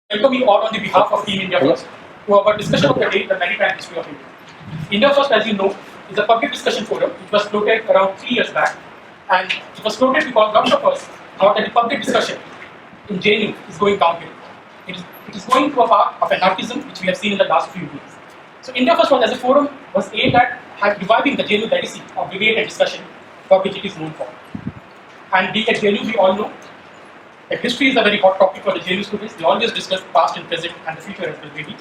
Welcome you all on the behalf of Team India First to our discussion of the day, the maritime history of India. India First, as you know, is a public discussion forum. It was floated around 3 years back, and it was floated because lots of us thought that the public discussion in JNU is going downhill. It is going to a path of anarchism, which we have seen in the last few weeks. So India First was, as a forum, was aimed at reviving the JNU legacy of debate and discussion for which it is known for. And being at JNU, we all know that history is a very hot topic for the JNU students. They always discuss past and present and the future as well, maybe.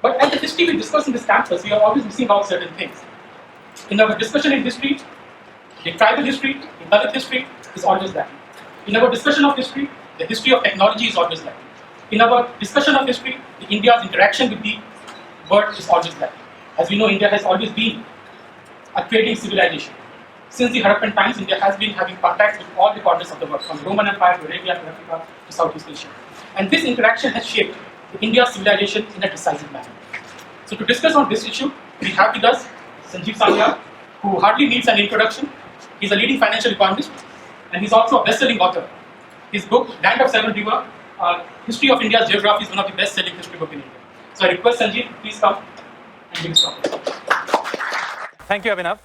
But as the history we discuss in this campus, we are always missing out certain things. In our discussion in history, in tribal history, in Dalit history, is always lacking. In our discussion of history, the history of technology is always lacking. In our discussion of history, the India's interaction with the world is always lacking. As we know, India has always been a trading civilization. Since the Harappan times, India has been having contacts with all the corners of the world, from Roman Empire to Arabia to Africa to Southeast Asia. And this interaction has shaped India's civilization in a decisive manner. So to discuss on this issue, we have with us Sanjeev, who hardly needs an introduction. He's a leading financial economist, and he's also a best-selling author. His book, Land of Seven Rivers, History of India's Geography, is one of the best-selling history books in India. So I request Sanjeev, please come and give his talk. Thank you, Abhinav.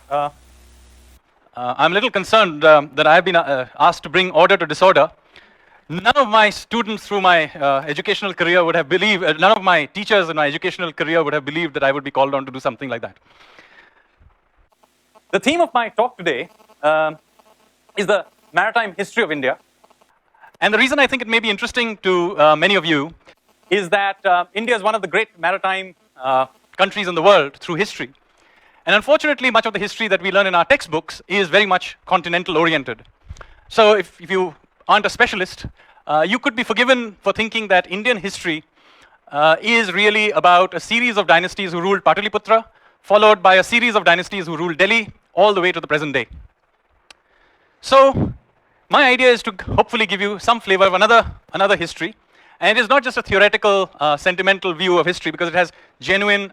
I'm a little concerned that I've been asked to bring order to disorder. None of my students through my educational career would have believed, none of my teachers in my educational career would have believed that I would be called on to do something like that. The theme of my talk today is the maritime history of India. And the reason I think it may be interesting to many of you is that India is one of the great maritime countries in the world through history. And unfortunately, much of the history that we learn in our textbooks is very much continental oriented. So if you aren't a specialist, you could be forgiven for thinking that Indian history is really about a series of dynasties who ruled Pataliputra, followed by a series of dynasties who ruled Delhi, all the way to the present day. So my idea is to hopefully give you some flavor of another history. And it is not just a theoretical, sentimental view of history, because it has genuine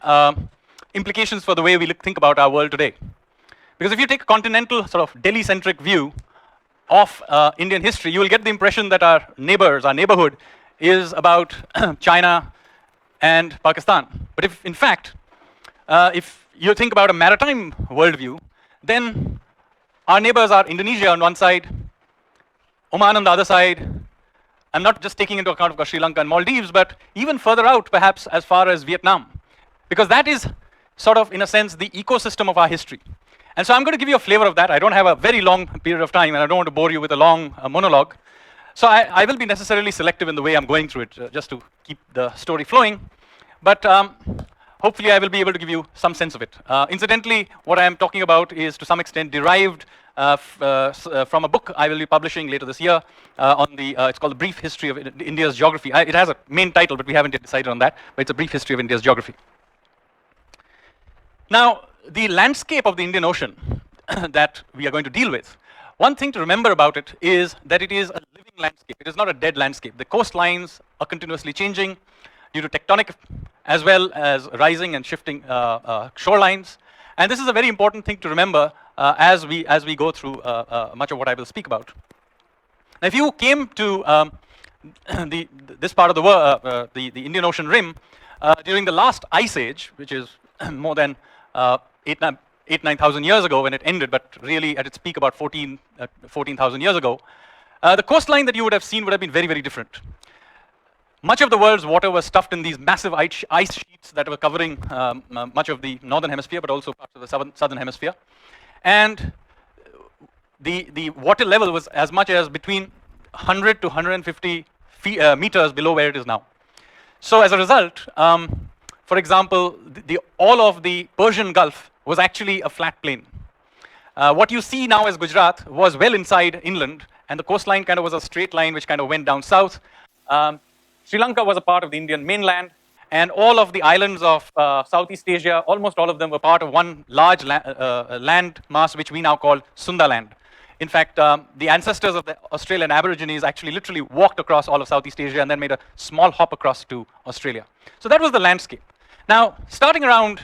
implications for the way we think about our world today. Because if you take a continental, sort of Delhi-centric view of Indian history, you will get the impression that our neighborhood is about China and Pakistan. But if, in fact, if you think about a maritime worldview, then our neighbors are Indonesia on one side, Oman on the other side. I'm not just taking into account of Sri Lanka and Maldives, but even further out, perhaps as far as Vietnam. Because that is sort of, in a sense, the ecosystem of our history. And so I'm going to give you a flavor of that. I don't have a very long period of time, and I don't want to bore you with a long monologue. So I will be necessarily selective in the way I'm going through it, just to keep the story flowing. But hopefully I will be able to give you some sense of it. Incidentally, what I am talking about is to some extent derived from a book I will be publishing later this year on the, it's called The Brief History of India's Geography. It has a main title, but we haven't yet decided on that. But it's a brief history of India's geography. Now, the landscape of the Indian Ocean that we are going to deal with, one thing to remember about it is that it is a living landscape. It is not a dead landscape. The coastlines are continuously changing due to tectonic as well as rising and shifting shorelines. And this is a very important thing to remember as we go through much of what I will speak about. Now, if you came to this part of the world, the Indian Ocean rim, during the last ice age, which is more than 9,000 years ago when it ended, but really at its peak about 14,000 years ago, the coastline that you would have seen would have been very, very different. Much of the world's water was stuffed in these massive ice sheets that were covering much of the northern hemisphere, but also parts of the southern hemisphere. And the water level was as much as between 100 to 150 meters below where it is now. So as a result, for example, all of the Persian Gulf was actually a flat plain. What you see now as Gujarat was well inside inland, and the coastline kind of was a straight line which kind of went down south. Sri Lanka was a part of the Indian mainland, and all of the islands of Southeast Asia, almost all of them were part of one large land mass which we now call Sundaland. In fact, the ancestors of the Australian Aborigines actually literally walked across all of Southeast Asia and then made a small hop across to Australia. So that was the landscape. Now, starting around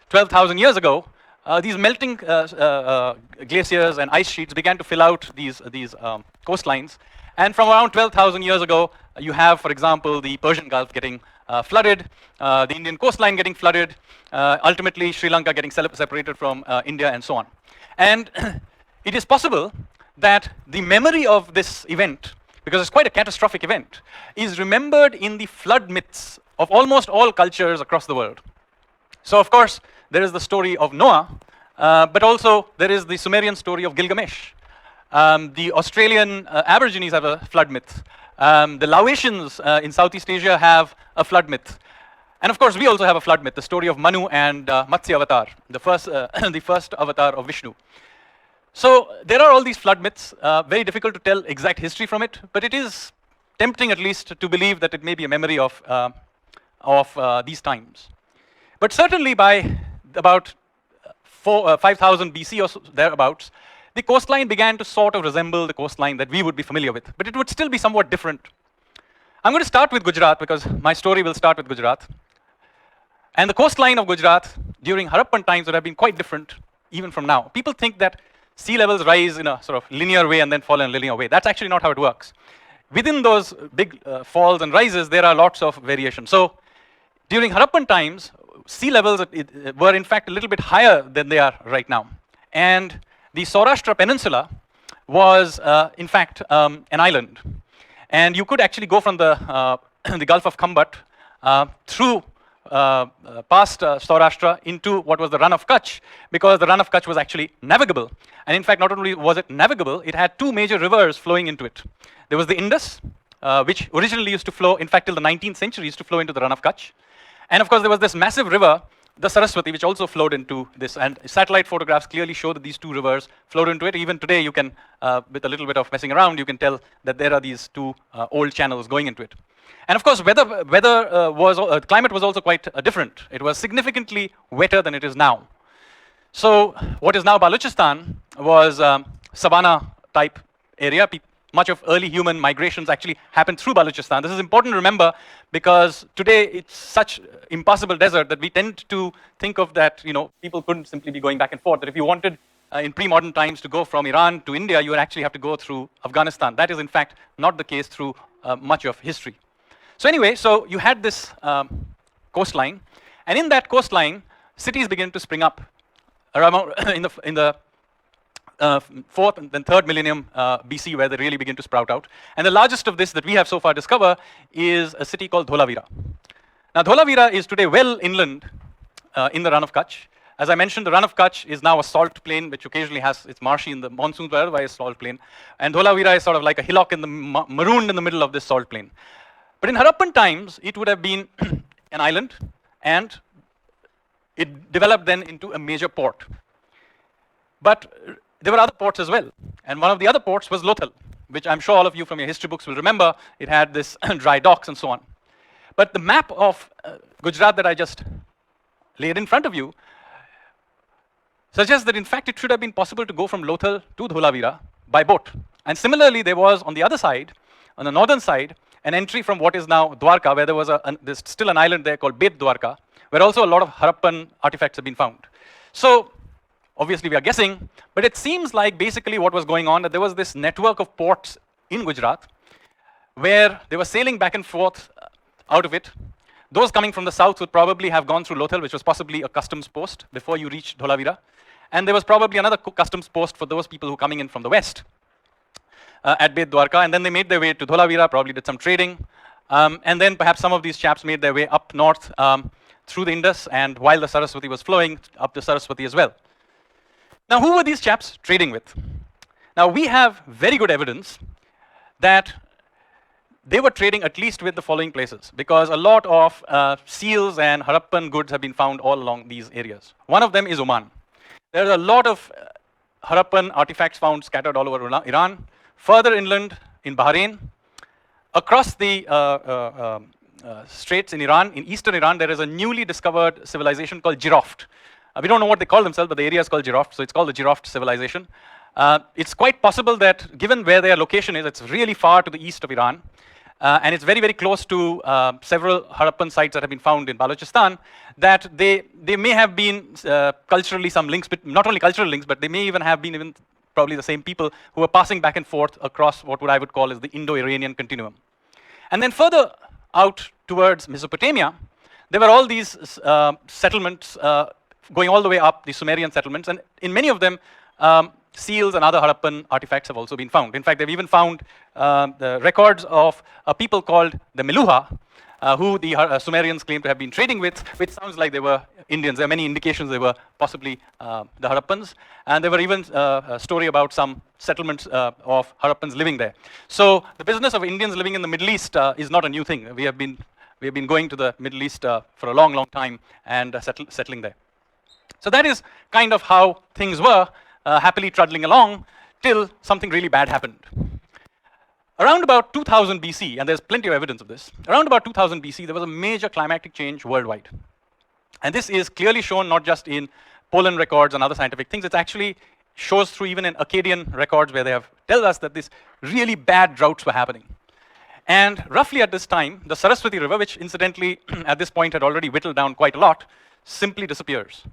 12,000 years ago, these melting glaciers and ice sheets began to fill out these coastlines. And from around 12,000 years ago, you have, for example, the Persian Gulf getting flooded, the Indian coastline getting flooded, ultimately Sri Lanka getting separated from India, and so on. And it is possible that the memory of this event, because it's quite a catastrophic event, is remembered in the flood myths of almost all cultures across the world. So, of course, there is the story of Noah, but also there is the Sumerian story of Gilgamesh. The Australian Aborigines have a flood myth. The Laotians in Southeast Asia have a flood myth. And of course, we also have a flood myth, the story of Manu and Matsya Avatar, the first, the first avatar of Vishnu. So there are all these flood myths, very difficult to tell exact history from it, but it is tempting at least to believe that it may be a memory of these times. But certainly by about 5,000 BC or so, thereabouts, the coastline began to sort of resemble the coastline that we would be familiar with, but it would still be somewhat different. I'm going to start with Gujarat because my story will start with Gujarat. And the coastline of Gujarat during Harappan times would have been quite different even from now. People think that sea levels rise in a sort of linear way and then fall in a linear way. That's actually not how it works. Within those big falls and rises, there are lots of variation. So during Harappan times, sea levels were in fact a little bit higher than they are right now. And the Saurashtra Peninsula was in fact an island. And you could actually go from the, the Gulf of Khambat through past Saurashtra into what was the Run of Kutch, because the Run of Kutch was actually navigable. And in fact, not only was it navigable, it had two major rivers flowing into it. There was the Indus, which originally used to flow, in fact, till the 19th century, used to flow into the Run of Kutch. And of course, there was this massive river, the Saraswati, which also flowed into this. And satellite photographs clearly show that these two rivers flowed into it. Even today, you can, with a little bit of messing around, you can tell that there are these two old channels going into it. And of course, climate was also quite different. It was significantly wetter than it is now. So what is now Balochistan was savanna-type area. Much of early human migrations actually happened through Balochistan. This is important to remember because today it's such impassable desert that we tend to think of that, people couldn't simply be going back and forth. That if you wanted in pre-modern times to go from Iran to India, you would actually have to go through Afghanistan. That is in fact not the case through much of history. So anyway, so you had this coastline, and in that coastline, cities began to spring up around in the 4th and then 3rd millennium BC, where they really begin to sprout out. And the largest of this that we have so far discovered is a city called Dholavira. Now, Dholavira is today well inland in the Run of Kutch. As I mentioned, the Run of Kutch is now a salt plain, which occasionally has, it's marshy in the monsoons, but otherwise salt plain. And Dholavira is sort of like a hillock in the marooned in the middle of this salt plain. But in Harappan times, it would have been an island, and it developed then into a major port. But there were other ports as well. And one of the other ports was Lothal, which I'm sure all of you from your history books will remember. It had this dry docks and so on. But the map of Gujarat that I just laid in front of you suggests that in fact it should have been possible to go from Lothal to Dholavira by boat. And similarly, there was on the other side, on the northern side, an entry from what is now Dwarka, where there was there's still an island there called Bet Dwarka, where also a lot of Harappan artifacts have been found. So obviously we are guessing, but it seems like basically what was going on, that there was this network of ports in Gujarat, where they were sailing back and forth out of it. Those coming from the south would probably have gone through Lothal, which was possibly a customs post before you reached Dholavira. And there was probably another customs post for those people who were coming in from the west at Bet Dwarka. And then they made their way to Dholavira, probably did some trading. And then perhaps some of these chaps made their way up north through the Indus, and while the Saraswati was flowing, up the Saraswati as well. Now, who were these chaps trading with? Now, we have very good evidence that they were trading at least with the following places, because a lot of seals and Harappan goods have been found all along these areas. One of them is Oman. There are a lot of Harappan artifacts found scattered all over Iran, further inland in Bahrain, across the straits in Iran, in eastern Iran, there is a newly discovered civilization called Jiroft. We don't know what they call themselves, but the area is called Jiroft, so it's called the Jiroft civilization. It's quite possible that, given where their location is, it's really far to the east of Iran, and it's very, very close to several Harappan sites that have been found in Balochistan, that they may have been culturally some links, but not only cultural links, but they may even have been probably the same people who were passing back and forth across what I would call as the Indo-Iranian continuum. And then further out towards Mesopotamia, there were all these settlements going all the way up, the Sumerian settlements, and in many of them, seals and other Harappan artifacts have also been found. In fact, they've even found the records of a people called the Meluha, who the Sumerians claim to have been trading with, which sounds like they were Indians. There are many indications they were possibly the Harappans, and there were even a story about some settlements of Harappans living there. So the business of Indians living in the Middle East is not a new thing. We have been going to the Middle East for a long, long time and settling there. So that is kind of how things were, happily trundling along till something really bad happened. Around about 2000 BC, and there's plenty of evidence of this, around about 2000 BC, there was a major climatic change worldwide. And this is clearly shown not just in pollen records and other scientific things, it actually shows through even in Akkadian records where they have told us that these really bad droughts were happening. And roughly at this time, the Saraswati River, which incidentally at this point had already whittled down quite a lot, simply disappears.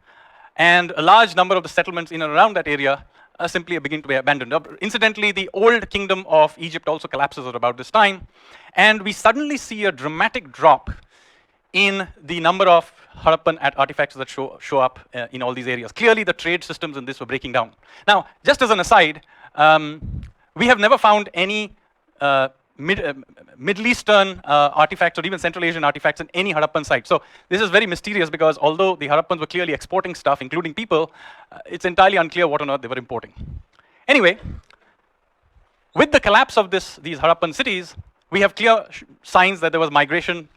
And a large number of the settlements in and around that area simply begin to be abandoned. Incidentally, the old kingdom of Egypt also collapses at about this time, and we suddenly see a dramatic drop in the number of Harappan artifacts that show up in all these areas. Clearly, the trade systems in this were breaking down. Now, just as an aside, we have never found any Middle Eastern artifacts or even Central Asian artifacts in any Harappan site. So this is very mysterious because although the Harappans were clearly exporting stuff, including people, it's entirely unclear what on earth they were importing. Anyway, with the collapse of these Harappan cities, we have clear signs that there was migration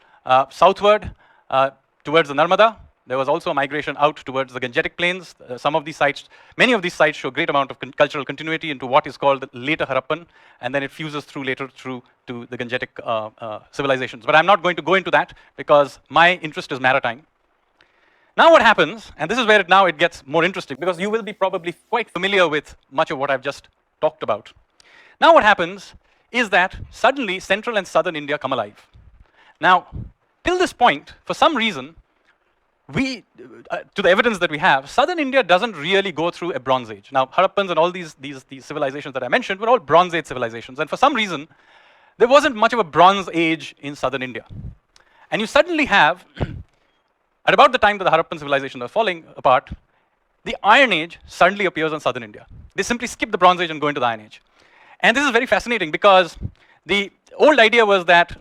southward towards the Narmada. There was also a migration out towards the Gangetic Plains. Many of these sites show a great amount of cultural continuity into what is called the later Harappan, and then it fuses later through to the Gangetic civilizations. But I'm not going to go into that because my interest is maritime. Now what happens, and this is where it gets more interesting because you will be probably quite familiar with much of what I've just talked about. Now what happens is that suddenly central and southern India come alive. Now, till this point, for some reason, to the evidence that we have, southern India doesn't really go through a Bronze Age. Now, Harappans and all these civilizations that I mentioned were all Bronze Age civilizations, and for some reason, there wasn't much of a Bronze Age in southern India. And you suddenly have, at about the time that the Harappan civilizations are falling apart, the Iron Age suddenly appears in southern India. They simply skip the Bronze Age and go into the Iron Age. And this is very fascinating because the old idea was that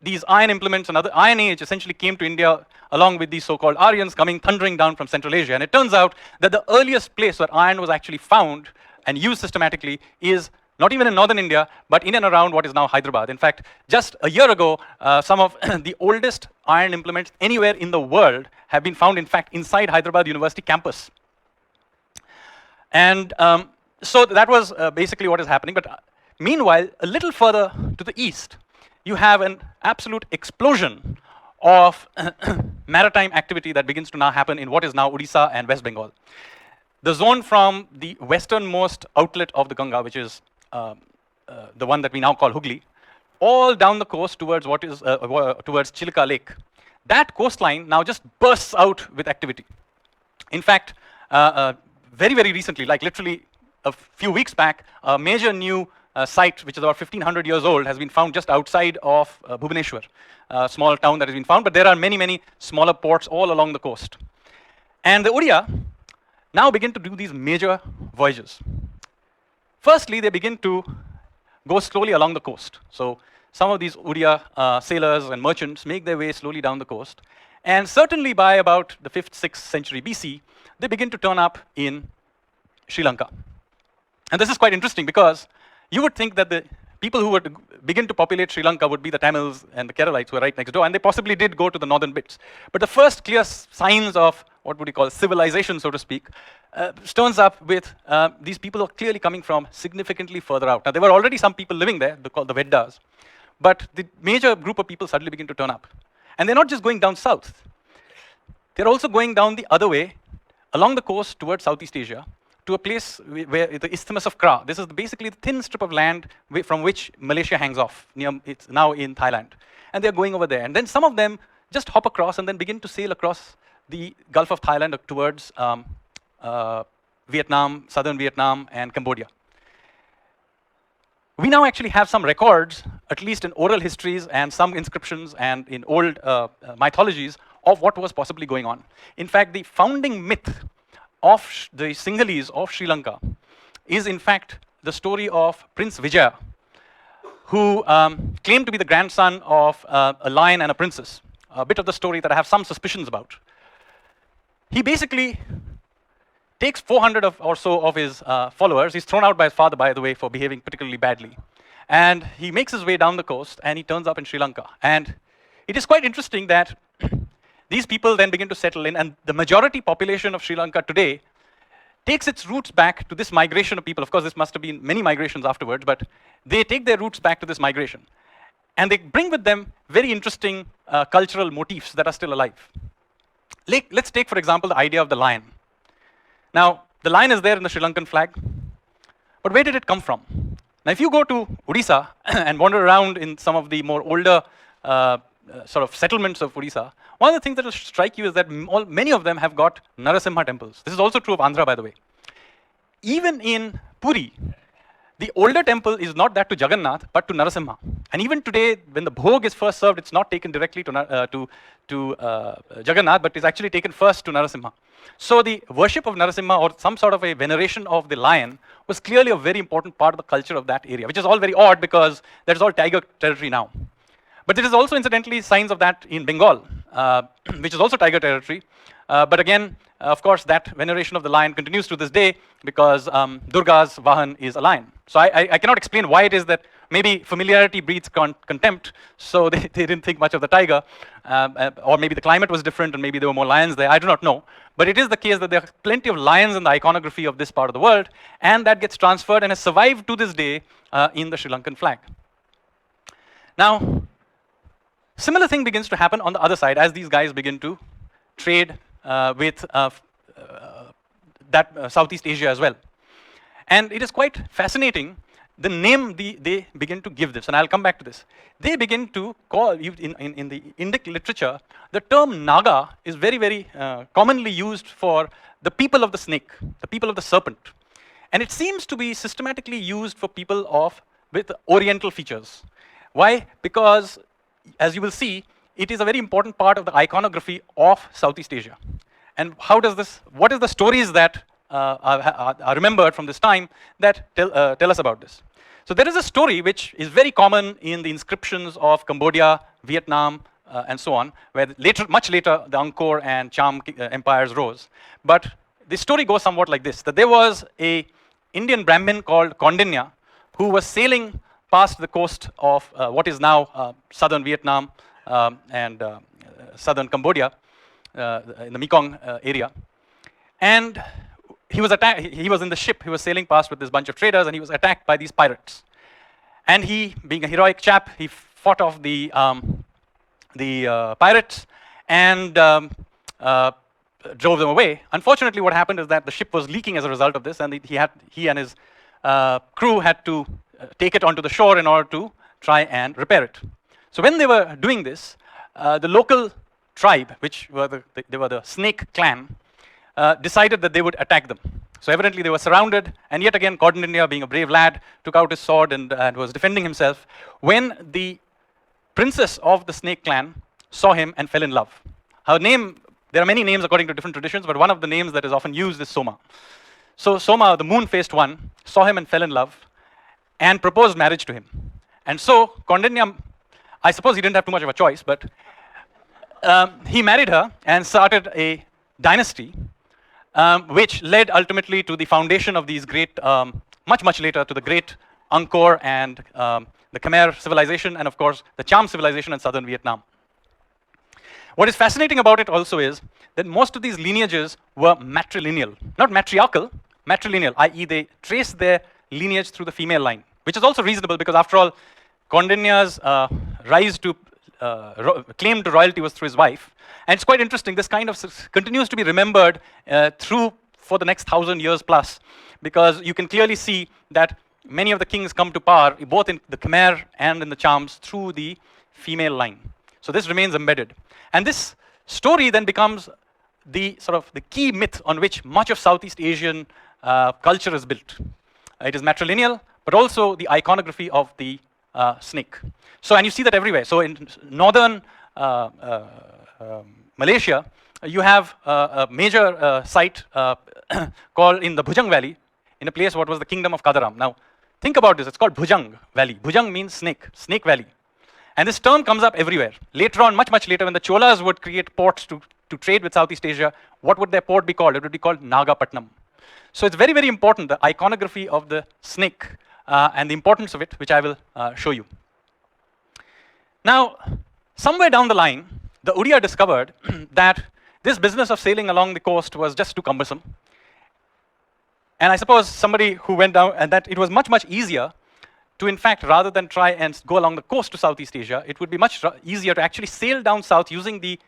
these iron implements and other Iron Age essentially came to India along with these so-called Aryans coming thundering down from Central Asia. And it turns out that the earliest place where iron was actually found and used systematically is not even in northern India, but in and around what is now Hyderabad. In fact, just a year ago, some of the oldest iron implements anywhere in the world have been found, in fact, inside Hyderabad University campus. And so that was basically what is happening. But meanwhile, a little further to the east, you have an absolute explosion of maritime activity that begins to now happen in what is now Odisha and West Bengal. The zone from the westernmost outlet of the Ganga, which is the one that we now call Hooghly, all down the coast towards towards Chilka Lake. That coastline now just bursts out with activity. In fact, very, very recently, like literally a few weeks back, a major new site, which is about 1500 years old, has been found just outside of Bhubaneswar, a small town that has been found, but there are many, many smaller ports all along the coast. And the Odia now begin to do these major voyages. Firstly, they begin to go slowly along the coast. So some of these Odia sailors and merchants make their way slowly down the coast. And certainly by about the 5th, 6th century BC, they begin to turn up in Sri Lanka. And this is quite interesting because you would think that the people who would begin to populate Sri Lanka would be the Tamils and the Keralites who are right next door, and they possibly did go to the northern bits. But the first clear signs of what would you call civilization, so to speak, turns up with these people who are clearly coming from significantly further out. Now, there were already some people living there, called the Veddas, but the major group of people suddenly begin to turn up. And they're not just going down south. They're also going down the other way, along the coast towards Southeast Asia, to a place where the Isthmus of Kra. This is basically the thin strip of land from which Malaysia hangs off. It's now in Thailand. And they're going over there. And then some of them just hop across and then begin to sail across the Gulf of Thailand towards Vietnam, southern Vietnam, and Cambodia. we now actually have some records, at least in oral histories and some inscriptions and in old mythologies, of what was possibly going on. In fact, the founding myth of the Sinhalese of Sri Lanka is in fact the story of Prince Vijaya, who claimed to be the grandson of a lion and a princess, a bit of the story that I have some suspicions about. He basically takes 400 or so of his followers. He's thrown out by his father, by the way, for behaving particularly badly. And he makes his way down the coast, and he turns up in Sri Lanka. And it is quite interesting that these people then begin to settle in, and the majority population of Sri Lanka today takes its roots back to this migration of people. Of course, this must have been many migrations afterwards, but they take their roots back to this migration. And they bring with them very interesting cultural motifs that are still alive. Let's take, for example, the idea of the lion. Now, the lion is there in the Sri Lankan flag, but where did it come from? Now, if you go to Odisha and wander around in some of the more older sort of settlements of Odisha, one of the things that will strike you is that many of them have got Narasimha temples. This is also true of Andhra, by the way. Even in Puri, the older temple is not that to Jagannath, but to Narasimha. And even today, when the bhog is first served, it's not taken directly to Jagannath, but is actually taken first to Narasimha. So the worship of Narasimha, or some sort of a veneration of the lion, was clearly a very important part of the culture of that area, which is all very odd because that is all tiger territory now. But there is also, incidentally, signs of that in Bengal, which is also tiger territory. But again, of course, that veneration of the lion continues to this day because Durga's Vahan is a lion. So I cannot explain why it is that maybe familiarity breeds contempt, so they didn't think much of the tiger, or maybe the climate was different and maybe there were more lions there, I do not know. But it is the case that there are plenty of lions in the iconography of this part of the world, and that gets transferred and has survived to this day in the Sri Lankan flag. Now, similar thing begins to happen on the other side as these guys begin to trade with Southeast Asia as well. And it is quite fascinating the name they begin to give this, and I'll come back to this. They begin to call, in the Indic literature, the term Naga is very, very commonly used for the people of the snake, the people of the serpent. And it seems to be systematically used for people with oriental features. Why? Because, as you will see, it is a very important part of the iconography of Southeast Asia. And what is the stories that are remembered from this time that tell us about this? So there is a story which is very common in the inscriptions of Cambodia, Vietnam, and so on, where much later the Angkor and Cham empires rose. But the story goes somewhat like this, that there was an Indian Brahmin called Kaundinya who was sailing past the coast of what is now southern Vietnam and southern Cambodia, in the Mekong area. And he was attacked. He was in the ship. He was sailing past with this bunch of traders, and he was attacked by these pirates. And he, being a heroic chap, he fought off the pirates and drove them away. Unfortunately, what happened is that the ship was leaking as a result of this, and he and his crew had to take it onto the shore in order to try and repair it. So when they were doing this, the local tribe, which were the Snake clan, decided that they would attack them. So evidently they were surrounded, and yet again Kaundinya, being a brave lad, took out his sword and was defending himself when the princess of the Snake clan saw him and fell in love. Her name, there are many names according to different traditions, but one of the names that is often used is Soma. So Soma, the moon-faced one, saw him and fell in love and proposed marriage to him. And so Kaundinya, I suppose he didn't have too much of a choice, but he married her and started a dynasty, which led ultimately to the foundation of these great, much later, to the great Angkor and the Khmer civilization, and of course the Cham civilization in southern Vietnam. What is fascinating about it also is that most of these lineages were matrilineal, not matriarchal, matrilineal, i.e. they trace their lineage through the female line, which is also reasonable because after all, Kaundinya's rise to claim to royalty was through his wife. And it's quite interesting, this kind of continues to be remembered for the next 1,000 years plus, because you can clearly see that many of the kings come to power, both in the Khmer and in the Chams, through the female line. So this remains embedded. And this story then becomes the key myth on which much of Southeast Asian culture is built. It is matrilineal, but also the iconography of the snake. So, and you see that everywhere. So in northern Malaysia, you have a major site called in the Bujang Valley, in a place what was the kingdom of Kadaram. Now, think about this, it's called Bujang Valley. Bujang means snake, Snake Valley. And this term comes up everywhere. Later on, much later, when the Cholas would create ports to trade with Southeast Asia, what would their port be called? It would be called Nagapatnam. So it's very important, the iconography of the snake and the importance of it, which I will show you. Now, somewhere down the line, the Odia discovered that this business of sailing along the coast was just too cumbersome. And I suppose somebody who went down, and that it was much easier to, in fact, rather than try and go along the coast to Southeast Asia, it would be much easier to actually sail down south using the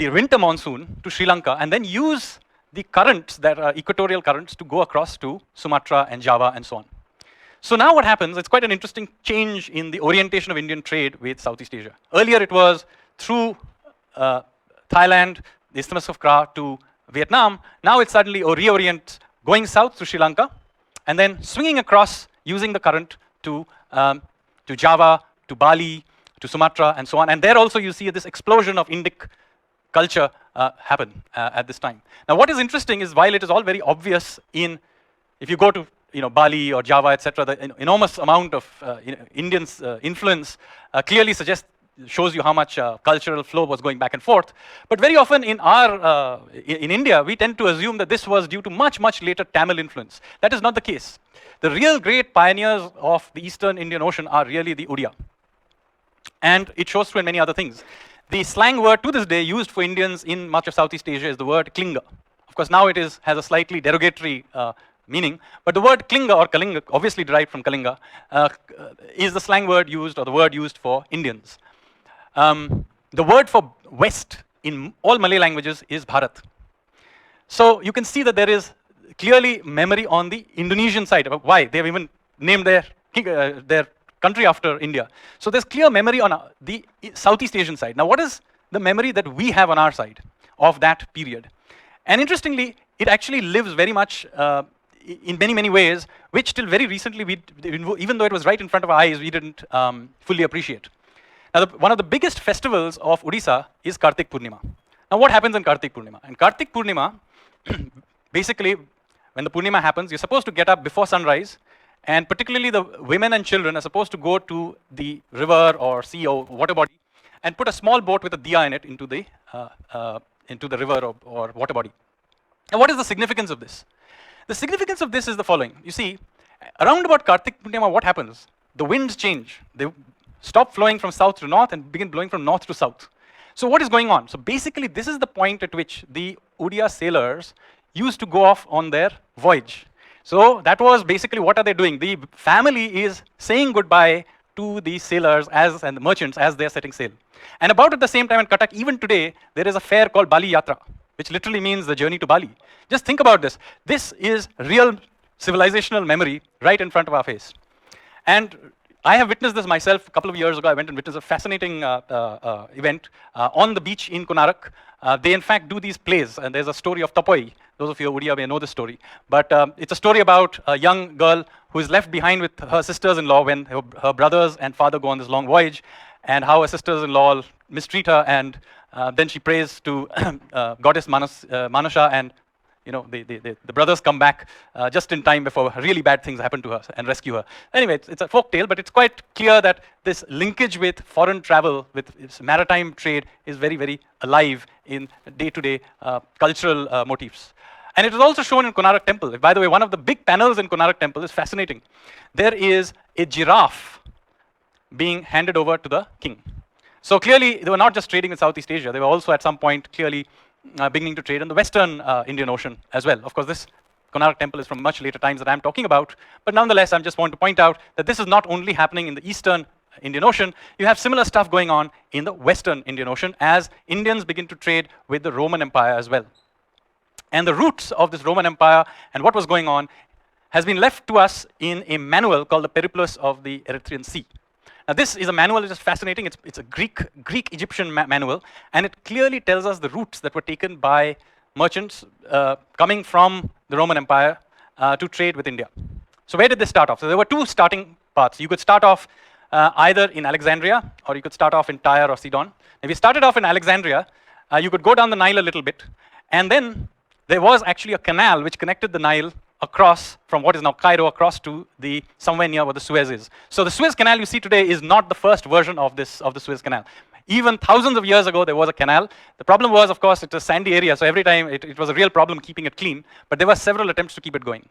winter monsoon to Sri Lanka, and then use the currents that are equatorial currents to go across to Sumatra and Java and so on. So now what happens, it's quite an interesting change in the orientation of Indian trade with Southeast Asia. Earlier it was through Thailand, the Isthmus of Kra to Vietnam. Now it suddenly reorients going south to Sri Lanka and then swinging across using the current to Java, to Bali, to Sumatra and so on. And there also you see this explosion of Indic culture happen at this time. Now what is interesting is while it is all very obvious if you go to Bali or Java, etc., the enormous amount of Indians' influence clearly shows you how much cultural flow was going back and forth. But very often in India, we tend to assume that this was due to much later Tamil influence. That is not the case. The real great pioneers of the Eastern Indian Ocean are really the Odia. And it shows through in many other things. The slang word to this day used for Indians in much of Southeast Asia is the word klinga. Of course, now it has a slightly derogatory meaning, but the word klinga or kalinga, obviously derived from Kalinga, is the slang word used or the word used for Indians. The word for west in all Malay languages is Bharat. So you can see that there is clearly memory on the Indonesian side. Why? They have even named their country after India. So there's clear memory on the Southeast Asian side. Now what is the memory that we have on our side of that period? And interestingly, it actually lives very much in many ways, which till very recently, even though it was right in front of our eyes, we didn't fully appreciate. Now one of the biggest festivals of Odisha is Kartik Purnima. Now what happens in Kartik Purnima? In Kartik Purnima, basically, when the Purnima happens, you're supposed to get up before sunrise, and particularly the women and children are supposed to go to the river or sea or water body and put a small boat with a diya in it into the river or water body. Now what is the significance of this? The significance of this is the following. You see, around about Kartik Purnima, what happens? The winds change. They stop flowing from south to north and begin blowing from north to south. So what is going on? So basically, this is the point at which the Odia sailors used to go off on their voyage. So that was basically what are they doing? The family is saying goodbye to the sailors and the merchants as they're setting sail. And about at the same time in Cuttack, even today, there is a fair called Bali Yatra, which literally means the journey to Bali. Just think about this. This is real civilizational memory right in front of our face. And I have witnessed this myself a couple of years ago. I went and witnessed a fascinating event on the beach in Konarak. They in fact do these plays, and there's a story of Tapoi. Those of you who Odia may know this story. But it's a story about a young girl who is left behind with her sisters-in-law when her brothers and father go on this long voyage, and how her sisters-in-law mistreat her, and then she prays to goddess Manasha, and the brothers come back just in time before really bad things happen to her and rescue her. Anyway, it's a folk tale, but it's quite clear that this linkage with foreign travel, with maritime trade, is very alive in day-to-day cultural motifs. And it is also shown in Konarak Temple. By the way, one of the big panels in Konarak Temple is fascinating. There is a giraffe being handed over to the king. So clearly, they were not just trading in Southeast Asia. They were also at some point clearly beginning to trade in the Western Indian Ocean as well. Of course, this Konarak Temple is from much later times that I'm talking about. But nonetheless, I just want to point out that this is not only happening in the Eastern Indian Ocean. You have similar stuff going on in the Western Indian Ocean as Indians begin to trade with the Roman Empire as well. And the roots of this Roman Empire and what was going on has been left to us in a manual called the Periplus of the Erythraean Sea. Now this is a manual that is fascinating. It's a Greek-Egyptian manual, and it clearly tells us the routes that were taken by merchants coming from the Roman Empire to trade with India. So where did this start off? So there were two starting paths. You could start off either in Alexandria, or you could start off in Tyre or Sidon. If you started off in Alexandria, you could go down the Nile a little bit, and then there was actually a canal which connected the Nile across from what is now Cairo across to the somewhere near where the Suez is. So the Suez Canal you see today is not the first version of the Suez Canal. Even thousands of years ago, there was a canal. The problem was, of course, it's a sandy area, so every time it was a real problem keeping it clean, but there were several attempts to keep it going.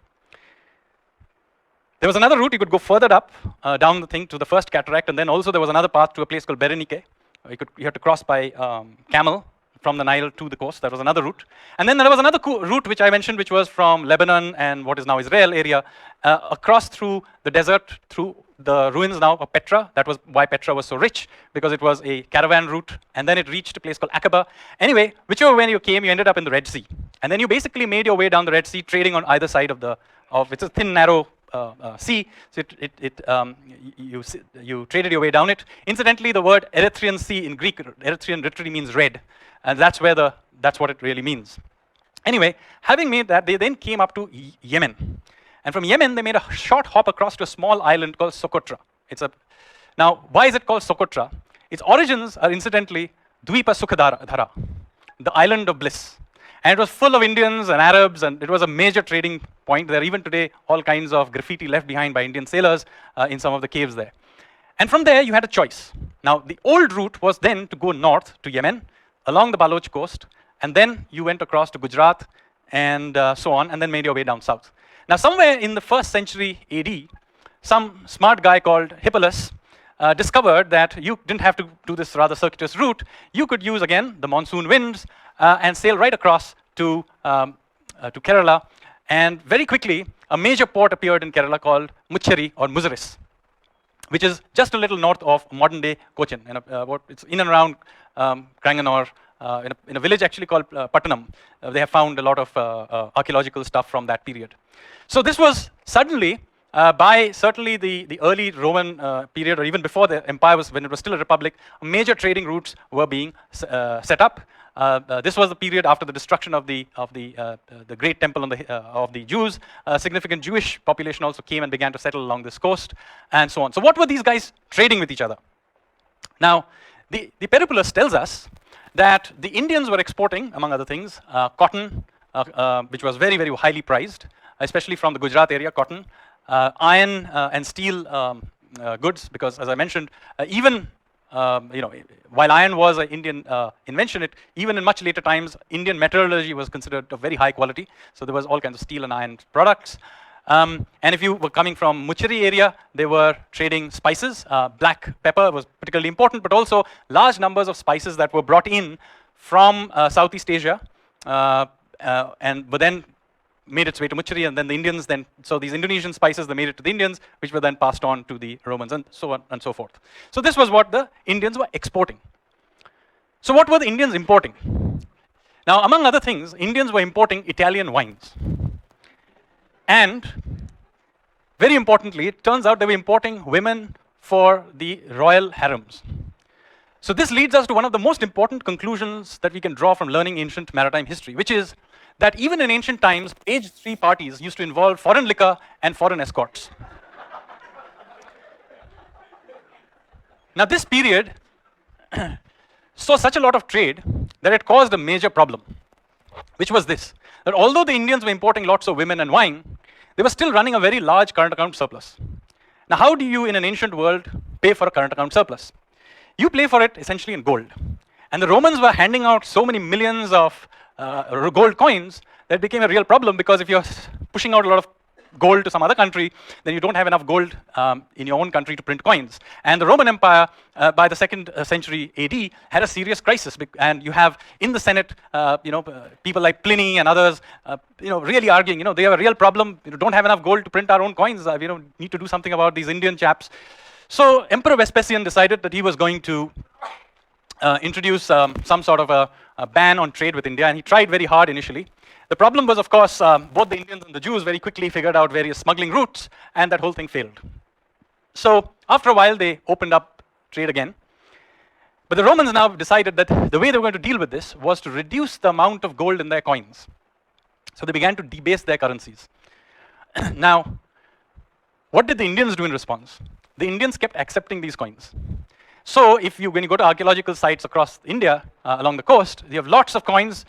There was another route. You could go further up, down the thing to the first cataract, and then also there was another path to a place called Berenike. You had to cross by camel from the Nile to the coast. That was another route. And then there was another route which I mentioned, which was from Lebanon and what is now Israel area, across through the desert, through the ruins now of Petra. That was why Petra was so rich, because it was a caravan route, and then it reached a place called Aqaba. Anyway, whichever way you came, you ended up in the Red Sea. And then you basically made your way down the Red Sea, trading on either side of it's a thin, narrow sea, so you traded your way down it. Incidentally, the word Erythraean Sea in Greek, Erythraean literally means red, and that's what it really means. Anyway, having made that, they then came up to Yemen, and from Yemen they made a short hop across to a small island called Socotra. Now, why is it called Socotra? Its origins are incidentally Dvipa Sukhadhara, the island of bliss. And it was full of Indians and Arabs, and it was a major trading point. There are even today all kinds of graffiti left behind by Indian sailors in some of the caves there. And from there, you had a choice. Now, the old route was then to go north to Yemen, along the Baloch coast, and then you went across to Gujarat and so on, and then made your way down south. Now, somewhere in the 1st century AD, some smart guy called Hippolus discovered that you didn't have to do this rather circuitous route. You could use, again, the monsoon winds and sail right across to Kerala. And very quickly, a major port appeared in Kerala called Mucheri or Muziris, which is just a little north of modern-day Cochin. It's in and around Cranganore, in a village actually called Pattanam. They have found a lot of archaeological stuff from that period. So this was suddenly, by certainly the early Roman period, or even before the empire when it was still a republic, major trading routes were being set up. This was the period after the destruction of the great temple of the Jews. A significant Jewish population also came and began to settle along this coast, and so on. So what were these guys trading with each other? Now, the Periplus tells us that the Indians were exporting, among other things, cotton, which was very, very highly prized, especially from the Gujarat area, cotton, iron and steel goods, because as I mentioned, while iron was an Indian invention, even in much later times, Indian metallurgy was considered of very high quality. So there was all kinds of steel and iron products. And if you were coming from Mucheri area, they were trading spices. Black pepper was particularly important, but also large numbers of spices that were brought in from Southeast Asia and were then made its way to Mucheri, and then the Indians so these Indonesian spices, they made it to the Indians, which were then passed on to the Romans, and so on and so forth. So this was what the Indians were exporting. So what were the Indians importing? Now, among other things, Indians were importing Italian wines. And very importantly, it turns out they were importing women for the royal harems. So this leads us to one of the most important conclusions that we can draw from learning ancient maritime history, which is that even in ancient times, age 3 parties used to involve foreign liquor and foreign escorts. Now this period saw such a lot of trade that it caused a major problem, which was this, that although the Indians were importing lots of women and wine, they were still running a very large current account surplus. Now how do you in an ancient world pay for a current account surplus? You pay for it essentially in gold. And the Romans were handing out so many millions of gold coins that it became a real problem, because if you're pushing out a lot of gold to some other country, then you don't have enough gold in your own country to print coins. And the Roman Empire, by the 2nd century AD, had a serious crisis. And you have in the Senate, people like Pliny and others, really arguing, they have a real problem. Don't have enough gold to print our own coins. Need to do something about these Indian chaps. So Emperor Vespasian decided that he was going to introduce some sort of a ban on trade with India, and he tried very hard initially. The problem was, of course, both the Indians and the Jews very quickly figured out various smuggling routes, and that whole thing failed. So after a while, they opened up trade again. But the Romans now decided that the way they were going to deal with this was to reduce the amount of gold in their coins. So they began to debase their currencies. Now, What did the Indians do in response? The Indians kept accepting these coins. So when you go to archaeological sites across India, along the coast, you have lots of coins,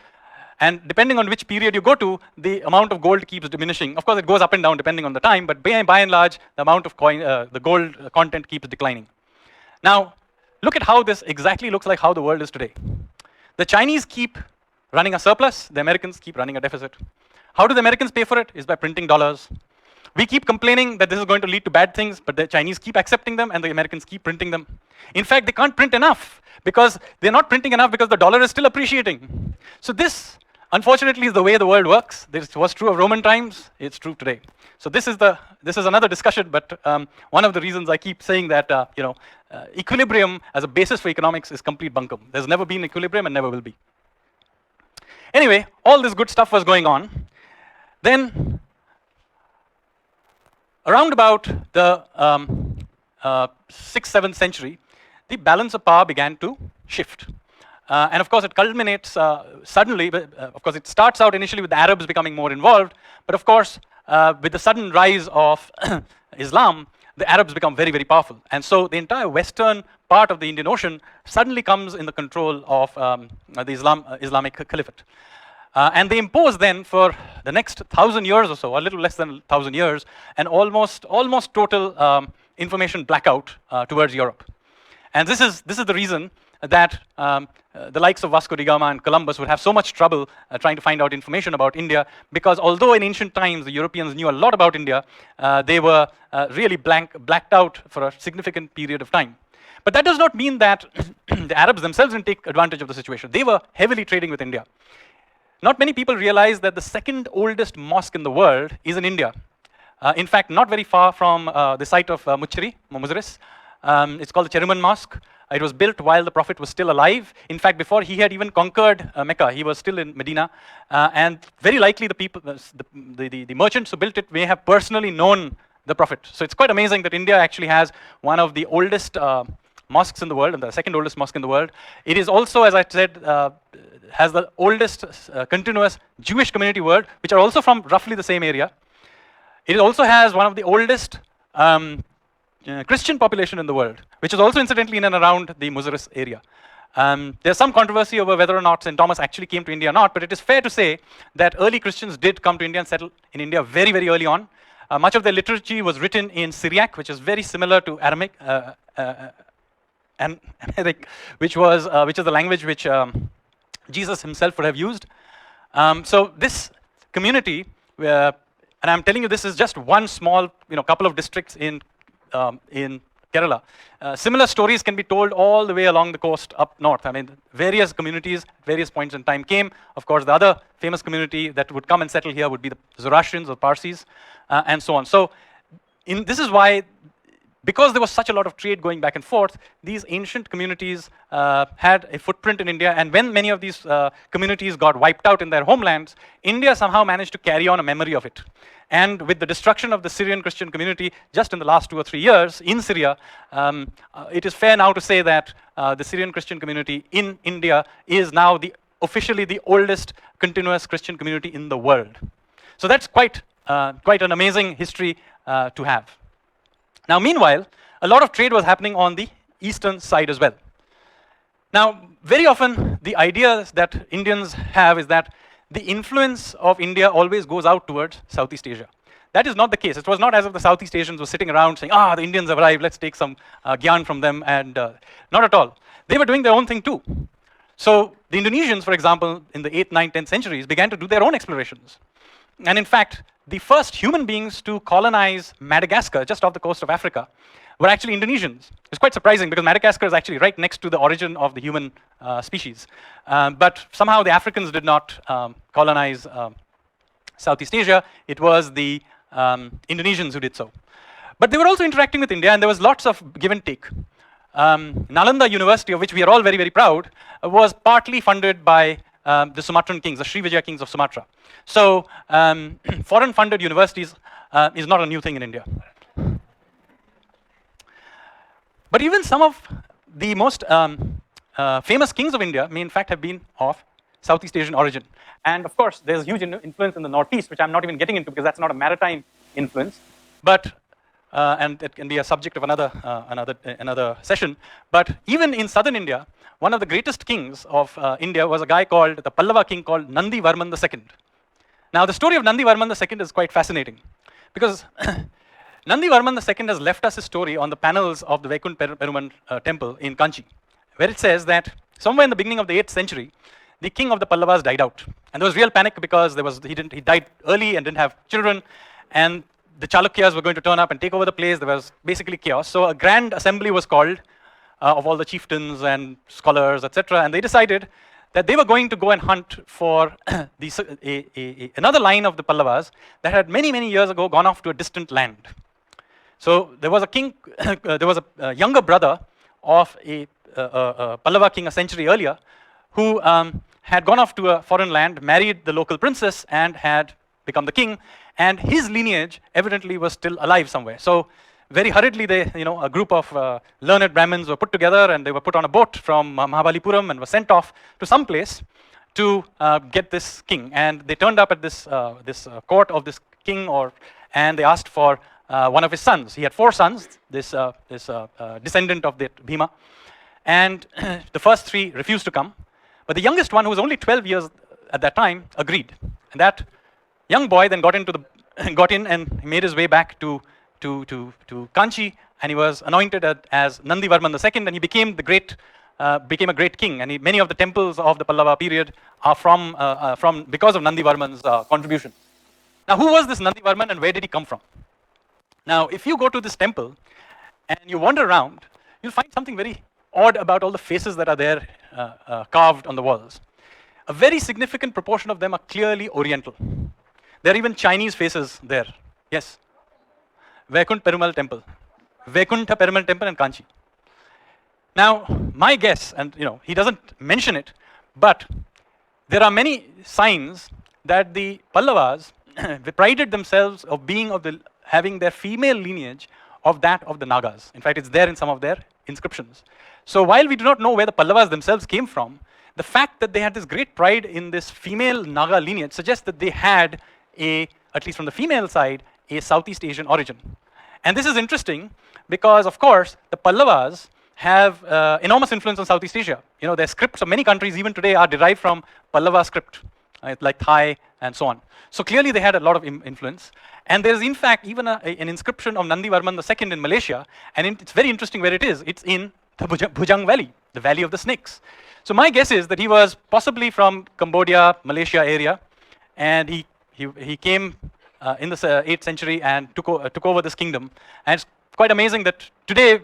and depending on which period you go to, the amount of gold keeps diminishing. Of course, it goes up and down depending on the time, but by and large, the amount of the gold content keeps declining. Now, look at how this exactly looks like how the world is today. The Chinese keep running a surplus, the Americans keep running a deficit. How do the Americans pay for it? Is by printing dollars. We keep complaining that this is going to lead to bad things, but the Chinese keep accepting them and the Americans keep printing them. In fact, they can't print enough because they're not printing enough because the dollar is still appreciating. So this, unfortunately, is the way the world works. This was true of Roman times, it's true today. So this is another discussion, but one of the reasons I keep saying that equilibrium as a basis for economics is complete bunkum. There's never been equilibrium and never will be. Anyway, all this good stuff was going on. Then, around about the 6th, 7th century, the balance of power began to shift. And of course, it culminates suddenly. Of course, it starts out initially with the Arabs becoming more involved. But of course, with the sudden rise of Islam, the Arabs become very, very powerful. And so the entire western part of the Indian Ocean suddenly comes in the control of the Islamic Caliphate. And they impose then for the next 1,000 years or so, a little less than 1,000 years, an almost total information blackout towards Europe. And this is the reason that the likes of Vasco da Gama and Columbus would have so much trouble trying to find out information about India, because although in ancient times the Europeans knew a lot about India, they were really blacked out for a significant period of time. But that does not mean that the Arabs themselves didn't take advantage of the situation. They were heavily trading with India. Not many people realize that the second oldest mosque in the world is in India. In fact, not very far from the site of Muziris. It's called the Cheruman Mosque. It was built while the Prophet was still alive. In fact, before he had even conquered Mecca, he was still in Medina. And very likely the people, the merchants who built it may have personally known the Prophet. So it's quite amazing that India actually has one of the oldest mosques in the world, and the second oldest mosque in the world. It is also, as I said, has the oldest continuous Jewish community world, which are also from roughly the same area. It also has one of the oldest Christian population in the world, which is also incidentally in and around the Muziris area. There's some controversy over whether or not St. Thomas actually came to India or not, but it is fair to say that early Christians did come to India and settle in India very, very early on. Much of their liturgy was written in Syriac, which is very similar to Aramaic, which is the language which Jesus himself would have used. So this community, and I'm telling you, this is just one small, couple of districts in Kerala. Similar stories can be told all the way along the coast up north. I mean, various communities at various points in time came. Of course, the other famous community that would come and settle here would be the Zoroastrians or Parsis, and so on. So this is why, because there was such a lot of trade going back and forth, these ancient communities had a footprint in India, and when many of these communities got wiped out in their homelands, India somehow managed to carry on a memory of it. And with the destruction of the Syrian Christian community just in the last 2 or 3 years in Syria, it is fair now to say that the Syrian Christian community in India is now officially the oldest continuous Christian community in the world. So that's quite an amazing history to have. Now, meanwhile, a lot of trade was happening on the eastern side as well. Now, very often, the ideas that Indians have is that the influence of India always goes out towards Southeast Asia. That is not the case. It was not as if the Southeast Asians were sitting around saying, the Indians have arrived, let's take some gyan from them, and not at all. They were doing their own thing too. So the Indonesians, for example, in the 8th, 9th, 10th centuries, began to do their own explorations. And in fact, the first human beings to colonize Madagascar, just off the coast of Africa, were actually Indonesians. It's quite surprising because Madagascar is actually right next to the origin of the human species. But somehow the Africans did not colonize Southeast Asia. It was the Indonesians who did so. But they were also interacting with India, and there was lots of give and take. Nalanda University, of which we are all very, very proud, was partly funded by the Sumatran kings, the Srivijaya kings of Sumatra. So foreign-funded universities is not a new thing in India. But even some of the most famous kings of India may in fact have been of Southeast Asian origin. And of course, there's huge influence in the Northeast, which I'm not even getting into because that's not a maritime influence. But and it can be a subject of another session. But even in southern India, one of the greatest kings of India was a guy called the Pallava king called Nandi Varman II. Now, the story of Nandi Varman II is quite fascinating because Nandi Varman II has left us his story on the panels of the Vaikunth Peruman temple in Kanchi, where it says that somewhere in the beginning of the 8th century, the king of the Pallavas died out. And there was real panic because he died early and didn't have children, and the Chalukyas were going to turn up and take over the place. There was basically chaos. So a grand assembly was called of all the chieftains and scholars, etc. And they decided that they were going to go and hunt for another line of the Pallavas that had many, many years ago gone off to a distant land. So there was a king, there was a younger brother of a Pallava king a century earlier who had gone off to a foreign land, married the local princess, and had become the king. And his lineage evidently was still alive somewhere. So very hurriedly, a group of learned Brahmins were put together, and they were put on a boat from Mahabalipuram and were sent off to some place to get this king. And they turned up at this court of this king, and they asked for one of his sons. He had 4 sons, this descendant of the Bhima. And the first 3 refused to come. But the youngest one, who was only 12 years at that time, agreed. And that young boy then got in and made his way back to Kanchi, and he was anointed as Nandi Varman II, and he became a great king. And many of the temples of the Pallava period are from because of Nandi Varman's contribution. Now, who was this Nandi Varman, and where did he come from? Now, if you go to this temple and you wander around, you'll find something very odd about all the faces that are there carved on the walls. A very significant proportion of them are clearly Oriental. There are even Chinese faces there. Yes. Vaikunth Perumal Temple. Vaikuntha Perumal Temple in Kanchi. Now, my guess, and he doesn't mention it, but there are many signs that the Pallavas prided themselves of having their female lineage of that of the Nagas. In fact, it's there in some of their inscriptions. So while we do not know where the Pallavas themselves came from, the fact that they had this great pride in this female Naga lineage suggests that they had at least from the female side, a Southeast Asian origin. And this is interesting because, of course, the Pallavas have enormous influence on Southeast Asia. Their scripts of many countries even today are derived from Pallava script, like Thai and so on. So clearly they had a lot of influence. And there is in fact even an inscription of Nandi Varman II in Malaysia, and it's very interesting where it is. It's in the Bujang Valley, the Valley of the Snakes. So my guess is that he was possibly from Cambodia, Malaysia area, and he came in the 8th century and took over this kingdom. And it's quite amazing that today,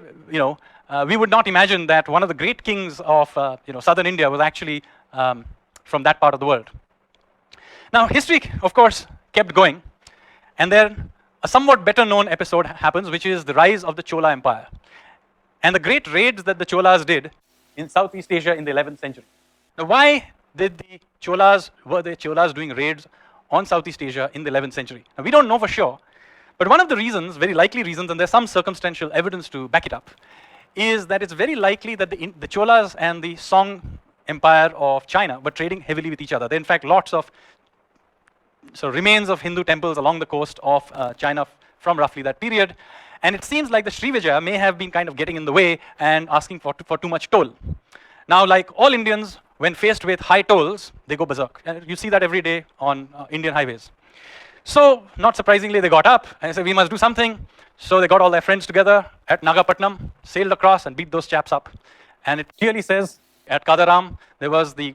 we would not imagine that one of the great kings of southern India was actually from that part of the world. Now, history, of course, kept going, and then a somewhat better known episode happens, which is the rise of the Chola Empire and the great raids that the Cholas did in Southeast Asia in the 11th century. Now, why were the Cholas doing raids on Southeast Asia in the 11th century? Now, we don't know for sure, but one of the reasons, very likely reasons, and there's some circumstantial evidence to back it up, is that it's very likely that the Cholas and the Song Empire of China were trading heavily with each other. There are in fact lots of remains of Hindu temples along the coast of China from roughly that period. And it seems like the Srivijaya may have been kind of getting in the way and asking for too much toll. Now, like all Indians, when faced with high tolls, they go berserk. And you see that every day on Indian highways. So, not surprisingly, they got up and said, we must do something. So they got all their friends together at Nagapatnam, sailed across and beat those chaps up. And it clearly says at Kadaram, there was the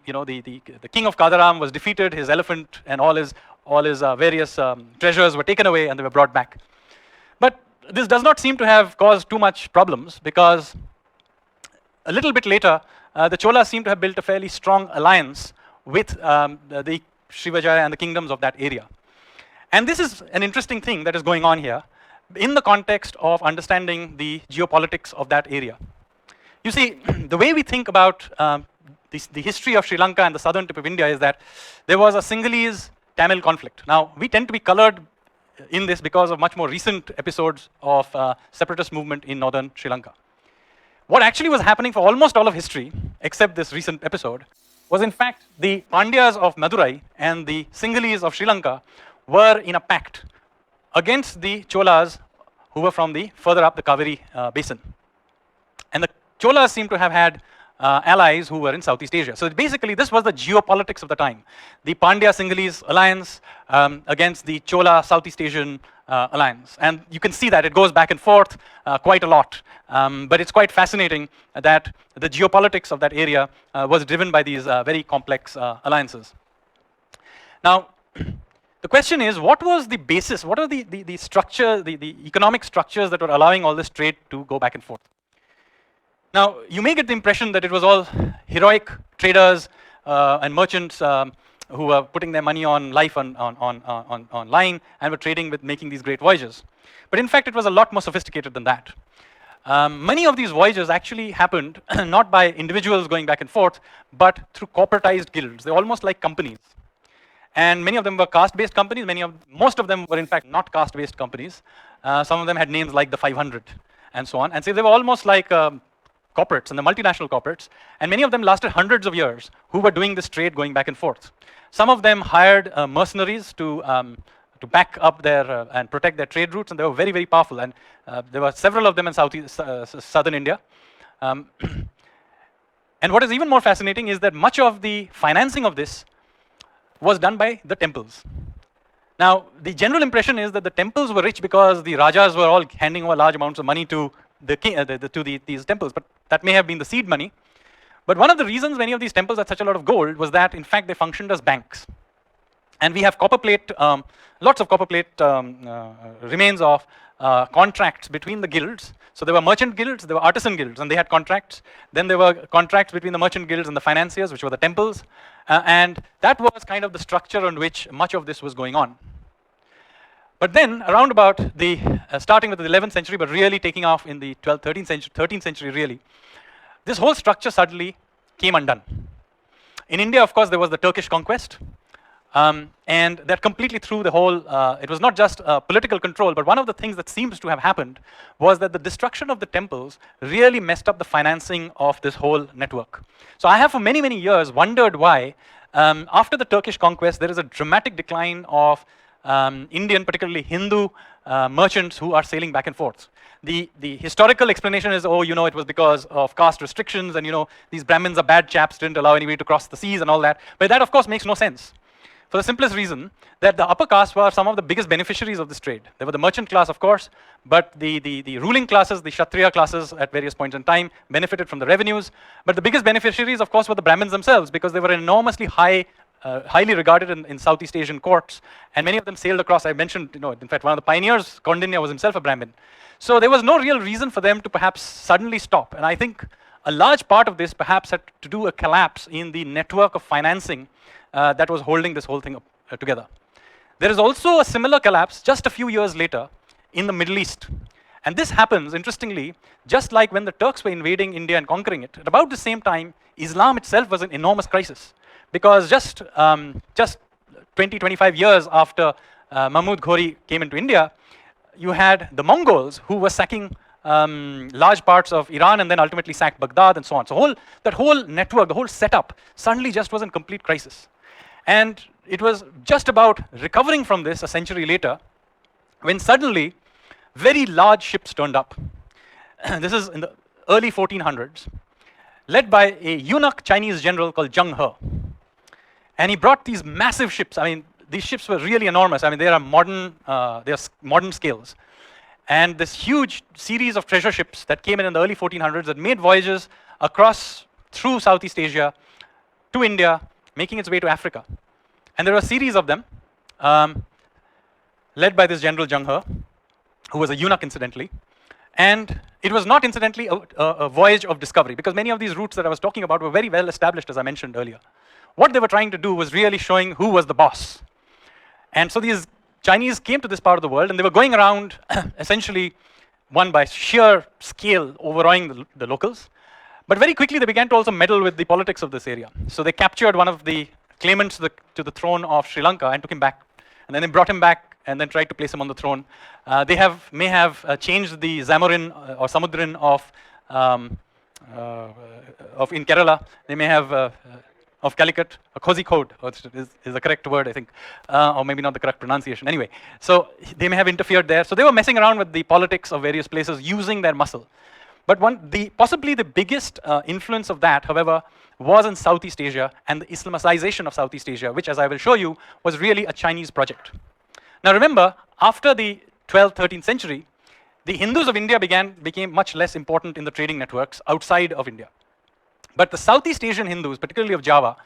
king of Kadaram was defeated, his elephant and all his various treasures were taken away and they were brought back. But this does not seem to have caused too much problems, because a little bit later, the Cholas seem to have built a fairly strong alliance with the Srivijaya and the kingdoms of that area. And this is an interesting thing that is going on here in the context of understanding the geopolitics of that area. You see, the way we think about the history of Sri Lanka and the southern tip of India is that there was a Sinhalese-Tamil conflict. Now, we tend to be colored in this because of much more recent episodes of separatist movement in northern Sri Lanka. What actually was happening for almost all of history, except this recent episode, was in fact the Pandyas of Madurai and the Sinhalese of Sri Lanka were in a pact against the Cholas who were from the further up the Kaveri basin. And the Cholas seem to have had allies who were in Southeast Asia. So basically, this was the geopolitics of the time. The Pandya-Sinhalese alliance against the Chola Southeast Asian alliance. And you can see that it goes back and forth quite a lot. But it's quite fascinating that the geopolitics of that area was driven by these very complex alliances. Now, the question is, what was the basis? What are the structure, the economic structures that were allowing all this trade to go back and forth? Now, you may get the impression that it was all heroic traders and merchants who were putting their money on life on line and were trading with making these great voyages. But in fact, it was a lot more sophisticated than that. Many of these voyages actually happened not by individuals going back and forth, but through corporatized guilds. They're almost like companies. And many of them were caste-based companies. Most of them were in fact not caste-based companies. Some of them had names like the 500 and so on. And so they were almost like corporates and the multinational corporates. And many of them lasted hundreds of years who were doing this trade going back and forth. Some of them hired mercenaries to back up their and protect their trade routes, and they were very, very powerful. And there were several of them in southern India. And what is even more fascinating is that much of the financing of this was done by the temples. Now, the general impression is that the temples were rich because the rajas were all handing over large amounts of money to the king, these temples, but that may have been the seed money. But one of the reasons many of these temples had such a lot of gold was that, in fact, they functioned as banks. And we have copper plate, lots of copper plate remains of contracts between the guilds. So there were merchant guilds, there were artisan guilds, and they had contracts. Then there were contracts between the merchant guilds and the financiers, which were the temples. And that was kind of the structure on which much of this was going on. But then, around about the, starting with the 11th century, but really taking off in the 12th, 13th century really, this whole structure suddenly came undone. In India, of course, there was the Turkish conquest. And that completely threw the whole, it was not just political control, but one of the things that seems to have happened was that the destruction of the temples really messed up the financing of this whole network. So I have for many, many years wondered why, after the Turkish conquest, there is a dramatic decline of Indian, particularly Hindu merchants who are sailing back and forth. The historical explanation is, oh, it was because of caste restrictions and, these Brahmins are bad chaps, didn't allow anybody to cross the seas and all that. But that, of course, makes no sense. For the simplest reason that the upper caste were some of the biggest beneficiaries of this trade. They were the merchant class, of course, but the ruling classes, the Kshatriya classes at various points in time benefited from the revenues. But the biggest beneficiaries, of course, were the Brahmins themselves, because they were enormously highly regarded in Southeast Asian courts, and many of them sailed across. I mentioned, in fact, one of the pioneers, Kaundinya, was himself a Brahmin. So there was no real reason for them to perhaps suddenly stop. And I think a large part of this perhaps had to do a collapse in the network of financing that was holding this whole thing up, together. There is also a similar collapse just a few years later in the Middle East. And this happens, interestingly, just like when the Turks were invading India and conquering it. At about the same time, Islam itself was an enormous crisis. Because just 20, 25 years after Mahmud Ghori came into India, you had the Mongols who were sacking large parts of Iran and then ultimately sacked Baghdad and so on. So that whole network, the whole setup, suddenly just was in complete crisis. And it was just about recovering from this a century later when suddenly very large ships turned up. This is in the early 1400s, led by a eunuch Chinese general called Zheng He. And he brought these massive ships. I mean, these ships were really enormous. I mean, they are modern scales. And this huge series of treasure ships that came in the early 1400s that made voyages through Southeast Asia to India, making its way to Africa. And there were a series of them, led by this General Zheng He, who was a eunuch, incidentally. And it was not, incidentally, a voyage of discovery, because many of these routes that I was talking about were very well established, as I mentioned earlier. What they were trying to do was really showing who was the boss. And so these Chinese came to this part of the world, and they were going around, essentially, one by sheer scale, overawing the locals. But very quickly, they began to also meddle with the politics of this area. So they captured one of the claimants to the throne of Sri Lanka and took him back. And then they brought him back and then tried to place him on the throne. They may have changed the Zamorin or Samudrin of in Kerala. They may have of Calicut, or Kozhikode is the correct word, I think, or maybe not the correct pronunciation. Anyway, so they may have interfered there. So they were messing around with the politics of various places using their muscle. But possibly the biggest influence of that, however, was in Southeast Asia and the Islamicization of Southeast Asia, which, as I will show you, was really a Chinese project. Now remember, after the 12th, 13th century, the Hindus of India became much less important in the trading networks outside of India. But the Southeast Asian Hindus, particularly of Java,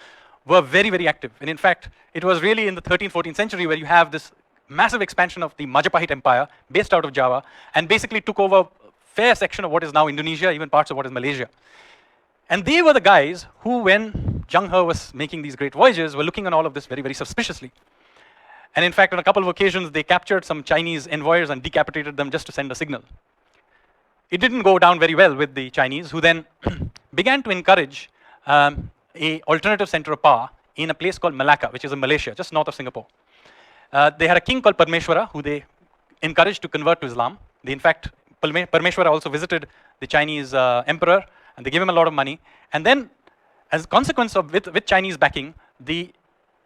were very, very active. And in fact, it was really in the 13th, 14th century where you have this massive expansion of the Majapahit Empire based out of Java and basically took over a fair section of what is now Indonesia, even parts of what is Malaysia. And they were the guys who, when Zheng He was making these great voyages, were looking on all of this very, very suspiciously. And in fact, on a couple of occasions, they captured some Chinese envoyers and decapitated them just to send a signal. It didn't go down very well with the Chinese, who then began to encourage a alternative center of power in a place called Malacca, which is in Malaysia, just north of Singapore. They had a king called Parmeshwara, who they encouraged to convert to Islam. They, in fact, Parmeshwara also visited the Chinese emperor, and they gave him a lot of money. And then, as a consequence of with Chinese backing, the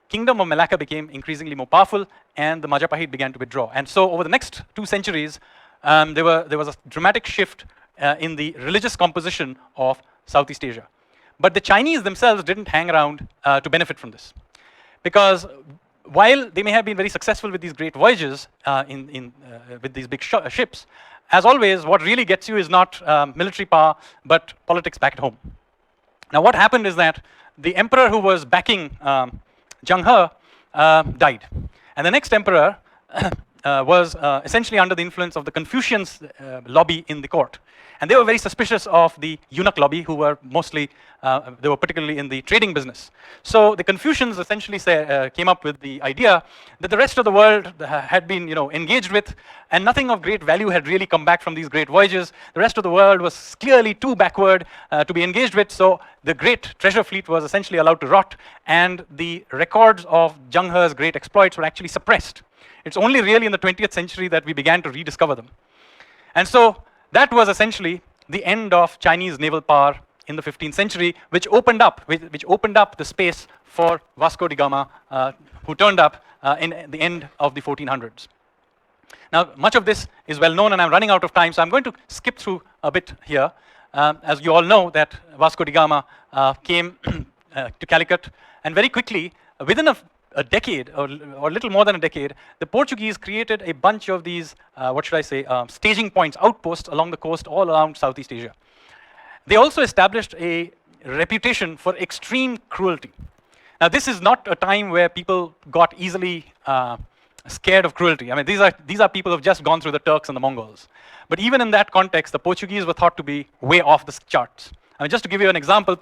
kingdom of Malacca became increasingly more powerful, and the Majapahit began to withdraw. And so, over the next 2 centuries, there was a dramatic shift in the religious composition of Southeast Asia. But the Chinese themselves didn't hang around to benefit from this. Because while they may have been very successful with these great voyages with these big ships, as always, what really gets you is not military power, but politics back at home. Now, what happened is that the emperor who was backing Zheng He died. And the next emperor was essentially under the influence of the Confucians lobby in the court. And they were very suspicious of the eunuch lobby, who were mostly, they were particularly in the trading business. So the Confucians essentially came up with the idea that the rest of the world had been engaged with, and nothing of great value had really come back from these great voyages. The rest of the world was clearly too backward to be engaged with, so the great treasure fleet was essentially allowed to rot, and the records of Zheng He's great exploits were actually suppressed. It's only really in the 20th century that we began to rediscover them. And so that was essentially the end of Chinese naval power in the 15th century, which opened up the space for Vasco da Gama, who turned up in the end of the 1400s. Now, much of this is well known, and I'm running out of time, so I'm going to skip through a bit here. As you all know, that Vasco da Gama came to Calicut, and very quickly, within a decade, or a little more than a decade, the Portuguese created a bunch of these, staging points, outposts along the coast all around Southeast Asia. They also established a reputation for extreme cruelty. Now, this is not a time where people got easily scared of cruelty. I mean, these are people who have just gone through the Turks and the Mongols. But even in that context, the Portuguese were thought to be way off the charts. I mean, just to give you an example,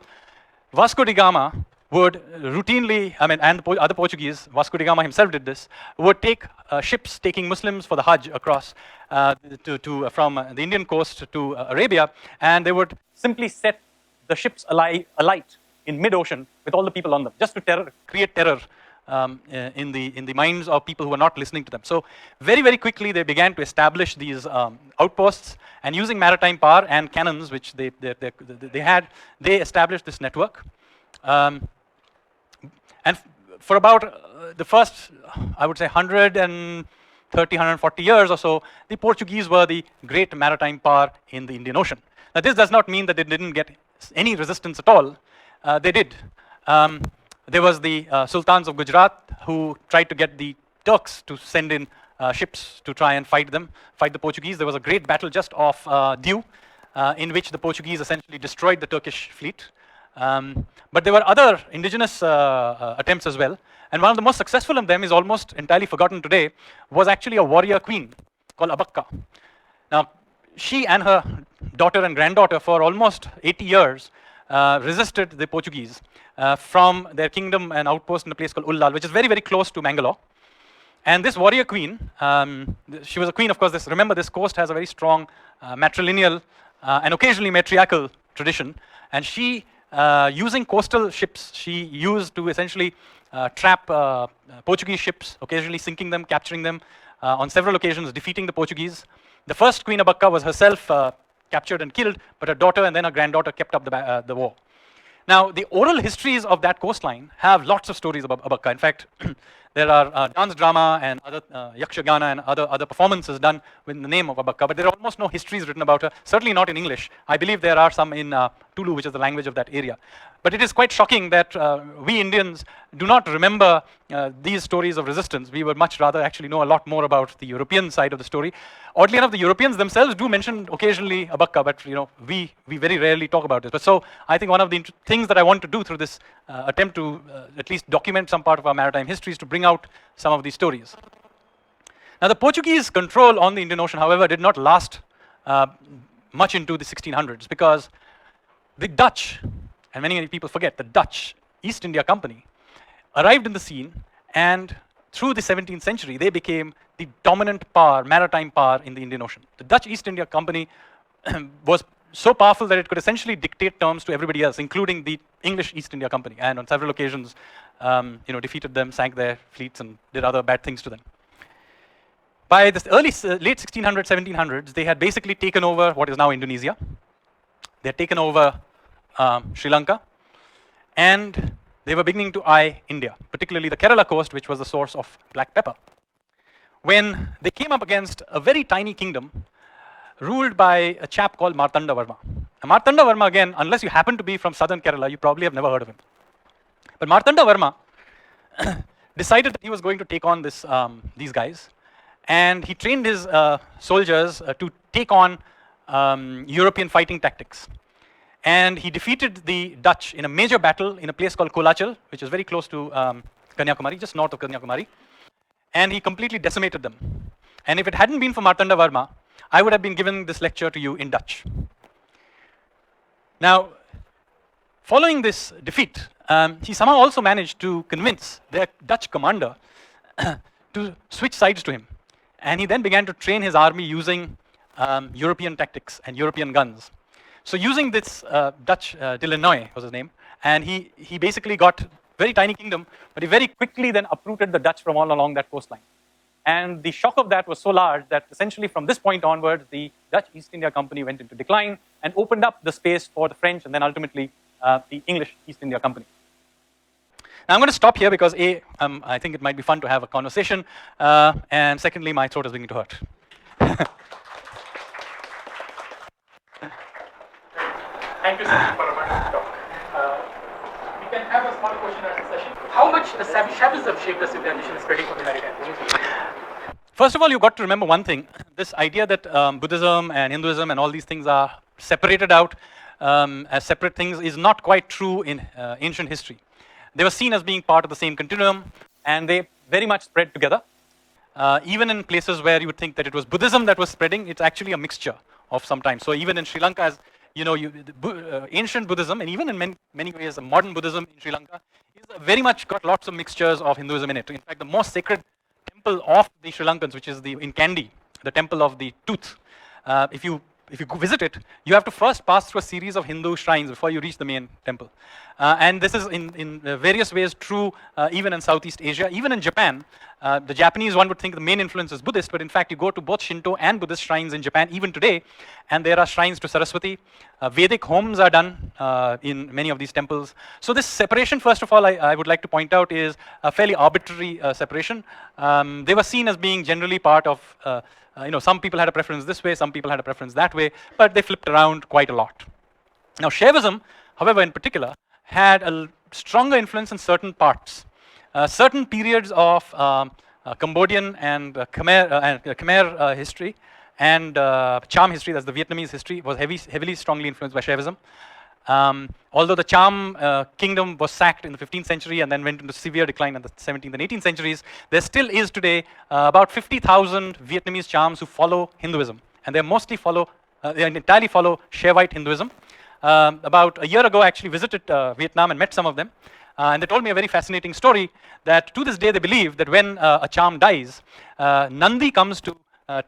Vasco da Gama would routinely, and the other Portuguese, Vasco da Gama himself did this, would take ships taking Muslims for the Hajj across from the Indian coast to Arabia, and they would simply set the ships alight in mid-ocean with all the people on them, just to create terror in the minds of people who were not listening to them. So very, very quickly they began to establish these outposts, and using maritime power and cannons, which they had, they established this network. And for about the first, I would say, 130, 140 years or so, the Portuguese were the great maritime power in the Indian Ocean. Now, this does not mean that they didn't get any resistance at all. They did. There was the Sultans of Gujarat who tried to get the Turks to send in ships to try and fight the Portuguese. There was a great battle just off Diu, in which the Portuguese essentially destroyed the Turkish fleet. But there were other indigenous attempts as well, and one of the most successful of them is almost entirely forgotten today, was actually a warrior queen called Abakka. Now, she and her daughter and granddaughter for almost 80 years resisted the Portuguese from their kingdom and outpost in a place called Ullal, which is very, very close to Mangalore. And this warrior queen, she was a queen, of course. Remember, this coast has a very strong matrilineal and occasionally matriarchal tradition, and she, using coastal ships, she used to essentially trap Portuguese ships, occasionally sinking them, capturing them, on several occasions defeating the Portuguese. The first Queen Abakka was herself captured and killed, but her daughter and then her granddaughter kept up the war. Now, the oral histories of that coastline have lots of stories about Abakka. In fact, there are dance drama and other yakshagana and other performances done with the name of Abakka, but there are almost no histories written about her, certainly not in English. I believe there are some in Tulu, which is the language of that area. But it is quite shocking that we Indians do not remember these stories of resistance. We would much rather actually know a lot more about the European side of the story. Oddly enough, the Europeans themselves do mention occasionally Abakka, but we very rarely talk about it. But so I think one of the things that I want to do through this attempt to at least document some part of our maritime history is to bring out some of these stories. Now, the Portuguese control on the Indian Ocean, however, did not last much into the 1600s, because the Dutch, and many people forget, the Dutch East India Company arrived in the scene, and through the 17th century, they became the dominant power, maritime power in the Indian Ocean. The Dutch East India Company was so powerful that it could essentially dictate terms to everybody else, including the English East India Company, and on several occasions, defeated them, sank their fleets, and did other bad things to them. By the late 1600s, 1700s, they had basically taken over what is now Indonesia. They had taken over Sri Lanka, and they were beginning to eye India, particularly the Kerala coast, which was the source of black pepper. When they came up against a very tiny kingdom ruled by a chap called Martanda Varma. Now, Martanda Varma, again, unless you happen to be from southern Kerala, you probably have never heard of him. But Martanda Varma decided that he was going to take on these guys, and he trained his soldiers to take on European fighting tactics. And he defeated the Dutch in a major battle in a place called Kolachal, which is very close to Kanyakumari, just north of Kanyakumari. And he completely decimated them. And if it hadn't been for Martanda Varma, I would have been giving this lecture to you in Dutch. Now, following this defeat, he somehow also managed to convince their Dutch commander to switch sides to him. And he then began to train his army using European tactics and European guns. So using this Dutch, Delanoy was his name, and he basically got a very tiny kingdom, but he very quickly then uprooted the Dutch from all along that coastline. And the shock of that was so large that essentially from this point onwards, the Dutch East India Company went into decline and opened up the space for the French and then ultimately the English East India Company. Now I'm going to stop here because A, I think it might be fun to have a conversation, and secondly, my throat is beginning to hurt. Thank you, Sanjeev, for a wonderful talk. We can have a small question and answer session. How much does Shaivism shape the civilization spreading from the Maritime? First of all, you've got to remember one thing. This idea that Buddhism and Hinduism and all these things are separated out as separate things is not quite true in ancient history. They were seen as being part of the same continuum, and they very much spread together. Even in places where you would think that it was Buddhism that was spreading, it's actually a mixture of sometimes. So even in Sri Lanka, as ancient Buddhism, and even in many ways, modern Buddhism in Sri Lanka, is very much got lots of mixtures of Hinduism in it. In fact, the most sacred temple of the Sri Lankans, which is in Kandy, the temple of the tooth, if you go visit it, you have to first pass through a series of Hindu shrines before you reach the main temple. And this is in various ways true even in Southeast Asia. Even in Japan, the Japanese, one would think the main influence is Buddhist, but in fact you go to both Shinto and Buddhist shrines in Japan even today, and there are shrines to Saraswati. Vedic homes are done in many of these temples. So this separation, first of all, I would like to point out, is a fairly arbitrary separation. They were seen as being generally part of some people had a preference this way, some people had a preference that way, but they flipped around quite a lot. Now, Shaivism, however, in particular, had a stronger influence in certain parts. Certain periods of Cambodian and Khmer history and Cham history, that's the Vietnamese history, was heavily strongly influenced by Shaivism. Although the Cham kingdom was sacked in the 15th century and then went into severe decline in the 17th and 18th centuries, there still is today about 50,000 Vietnamese Chams who follow Hinduism, and they entirely follow Shaivite Hinduism. About a year ago, I actually visited Vietnam and met some of them, and they told me a very fascinating story that to this day they believe that when a Cham dies, Nandi comes to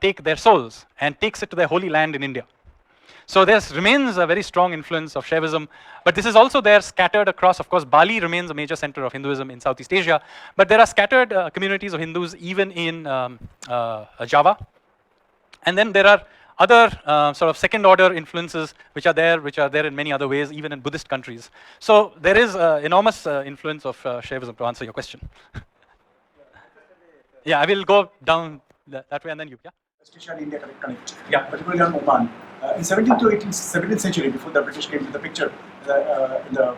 take their souls and takes it to their holy land in India. So there remains a very strong influence of Shaivism, but this is also there scattered across. Of course, Bali remains a major center of Hinduism in Southeast Asia, but there are scattered communities of Hindus even in Java. And then there are other sort of second order influences which are there in many other ways, even in Buddhist countries. So there is enormous influence of Shaivism, to answer your question. Yeah, I will go down that way and then you, yeah? West and India connect. Yeah. Particularly on Oman. In 17th to 17th century, before the British came to the picture, in the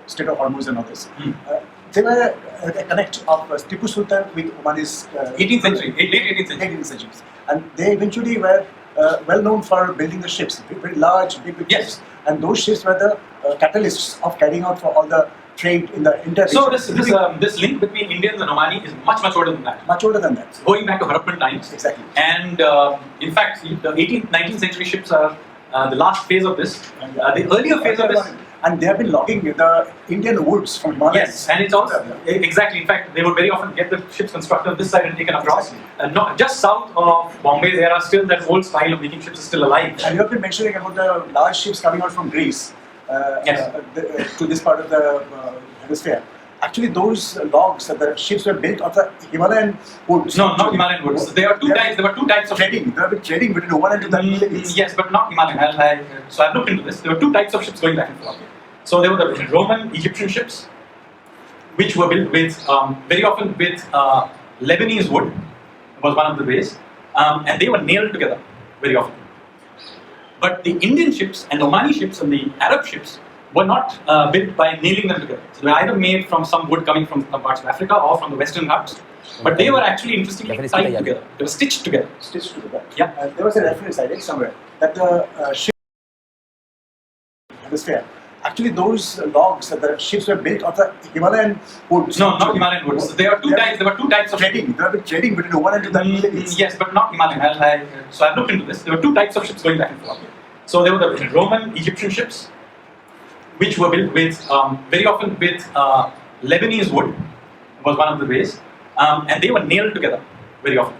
state of Hormuz and others, they were a connect of Tipu Sultan with Omanis. 18th century, late 18th century. 18th century. And they eventually were well known for building the ships, very large, big Yes. ships. And those ships were the catalysts of carrying out for all the trade in the entire So region. this link between Indians and Omani is much older than that. Much older than that. Going back to Harappan times. Exactly. And in fact, the 18th, 19th century ships are the last phase of this. The earlier phase of this. And they have been logging the Indian woods from Himalayas. Yes, and it's also, exactly, in fact, they would very often get the ships constructed on this side and taken across. Not just south of Bombay, there are still that old style of making ships is still alive. And you have been mentioning about the large ships coming out from Greece to this part of the hemisphere. Actually, those logs, the ships were built of the Himalayan woods. No, not Himalayan woods. There were two types of trading. They have been trading between Oman and the Middle East. Yes, but not Himalayan. So I've looked into this. There were two types of ships going back and forth. So there were the Roman Egyptian ships, which were built with very often with Lebanese wood, was one of the ways, and they were nailed together very often. But the Indian ships and Omani ships and the Arab ships were not built by nailing them together. So they were either made from some wood coming from some parts of Africa or from the Western Ghats, but they were actually interestingly tied together. They were stitched together. Stitched together. Yeah. There was a reference I read somewhere that the ship hemisphere. Actually, those logs, the ships were built of the Himalayan woods. No, not Himalayan woods. There were two types of trading. They have been trading between Oman and the Middle East. Yes, but not Himalayan. So I've looked into this. There were two types of ships going back and forth. So there were the Roman Egyptian ships, which were built with very often with Lebanese wood, was one of the ways, and they were nailed together very often.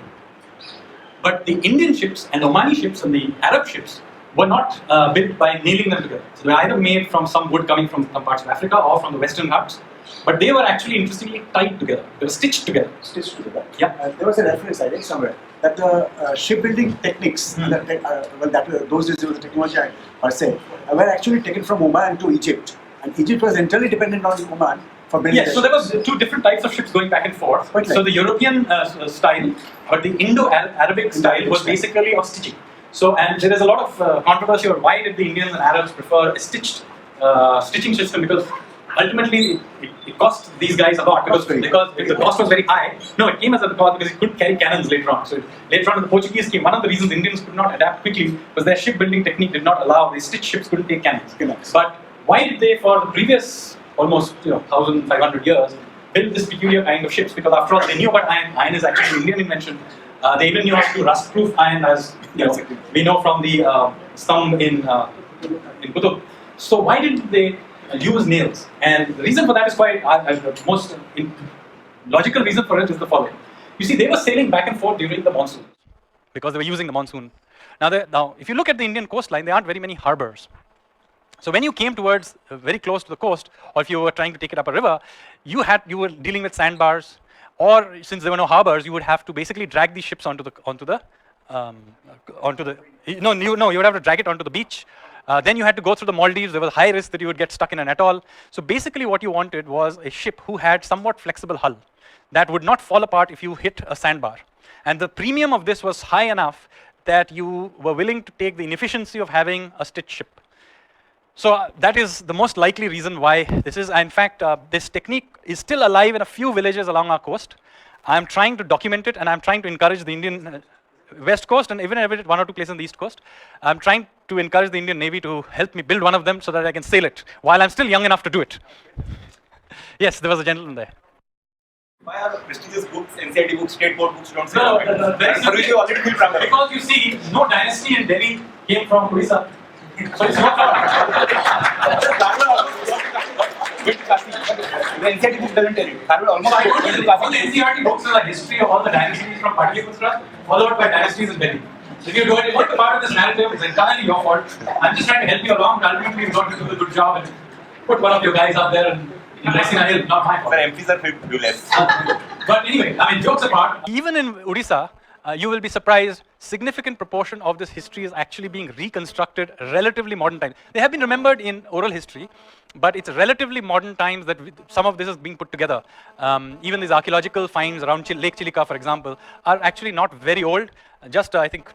But the Indian ships and Omani ships and the Arab ships were not built by nailing them together. So they were either made from some wood coming from some parts of Africa or from the Western Ghats, but they were actually interestingly tied together. They were stitched together. Stitched together. Yeah. There was a reference I read somewhere that the shipbuilding techniques, those days was the technology per se, were actually taken from Oman to Egypt, and Egypt was entirely dependent on Oman for building. Yes, so there was two different types of ships going back and forth. So the European style, but the Indo-Arabic style was basically of stitching. So, and there is a lot of controversy over why did the Indians and Arabs prefer a stitched stitching system, because ultimately it cost these guys a lot because if the cost was very high. No, it came as a cost because it couldn't carry cannons later on. So later on, when the Portuguese came, one of the reasons Indians could not adapt quickly was their shipbuilding technique did not allow the stitched ships couldn't take cannons. But why did they, for the previous almost 1,500 years, build this peculiar kind of ships? Because after all, they knew about iron. Iron is actually an Indian invention. They even knew how to do rust-proof iron, as we know from the thumb in Qutb. So why didn't they use nails? And the reason for that is quite the most logical reason for it is the following. You see, they were sailing back and forth during the monsoon because they were using the monsoon. Now, if you look at the Indian coastline, there aren't very many harbors. So when you came towards very close to the coast, or if you were trying to take it up a river, you were dealing with sandbars. Or since there were no harbors, you would have to basically drag these ships you would have to drag it onto the beach. Then you had to go through the Maldives. There was high risk that you would get stuck in an atoll. So basically what you wanted was a ship who had somewhat flexible hull that would not fall apart if you hit a sandbar. And the premium of this was high enough that you were willing to take the inefficiency of having a stitched ship. So that is the most likely reason why this is. In fact, this technique is still alive in a few villages along our coast. I'm trying to document it, and I'm trying to encourage the Indian West Coast, and even one or two places on the East Coast. I'm trying to encourage the Indian Navy to help me build one of them so that I can sail it while I'm still young enough to do it. Yes, there was a gentleman there. Why are prestigious books, NCRT books, state board books don't say No, because you see, no dynasty in Delhi came from Odisha. So it's not the NCRT book doesn't tell you. All the NCRT books are a history of all the dynasties from Pataliputra, followed by dynasties in Delhi. If you don't want to part of this narrative, it's entirely your fault. I'm just trying to help you along. Ultimately, you've got to do a good job and put one of your guys up there and blessing a hill, not my fault. Sir, MPs are fabulous. But anyway, jokes apart. Even in Odisha, you will be surprised, significant proportion of this history is actually being reconstructed relatively modern times. They have been remembered in oral history, but it's relatively modern times that some of this is being put together. Even these archaeological finds around Lake Chilika, for example, are actually not very old. Just I think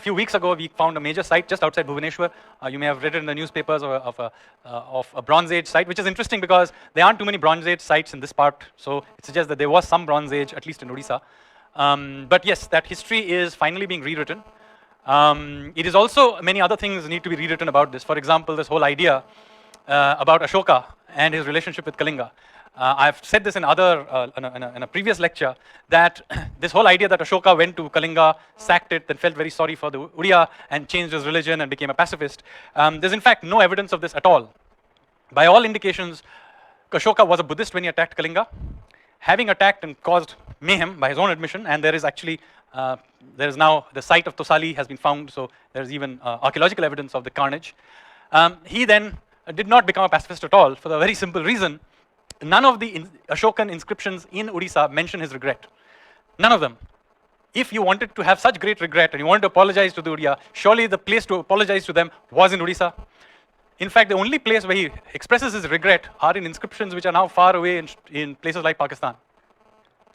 few weeks ago, we found a major site just outside Bhubaneswar. You may have read it in the newspapers of a Bronze Age site, which is interesting because there aren't too many Bronze Age sites in this part. So it suggests that there was some Bronze Age, at least in Odisha. But yes, that history is finally being rewritten. It is also many other things need to be rewritten about this. For example, this whole idea about Ashoka and his relationship with Kalinga. I've said this in in a previous lecture, that this whole idea that Ashoka went to Kalinga, sacked it, then felt very sorry for the Odia and changed his religion and became a pacifist. There's in fact no evidence of this at all. By all indications, Ashoka was a Buddhist when he attacked Kalinga, having attacked and caused mayhem by his own admission, and there is actually, there is now the site of Tosali has been found, so there's even archaeological evidence of the carnage. He then did not become a pacifist at all, for the very simple reason, none of the Ashokan inscriptions in Odisha mention his regret. None of them. If you wanted to have such great regret and you wanted to apologize to the Odia, surely the place to apologize to them was in Odisha. In fact, the only place where he expresses his regret are in inscriptions which are now far away in places like Pakistan.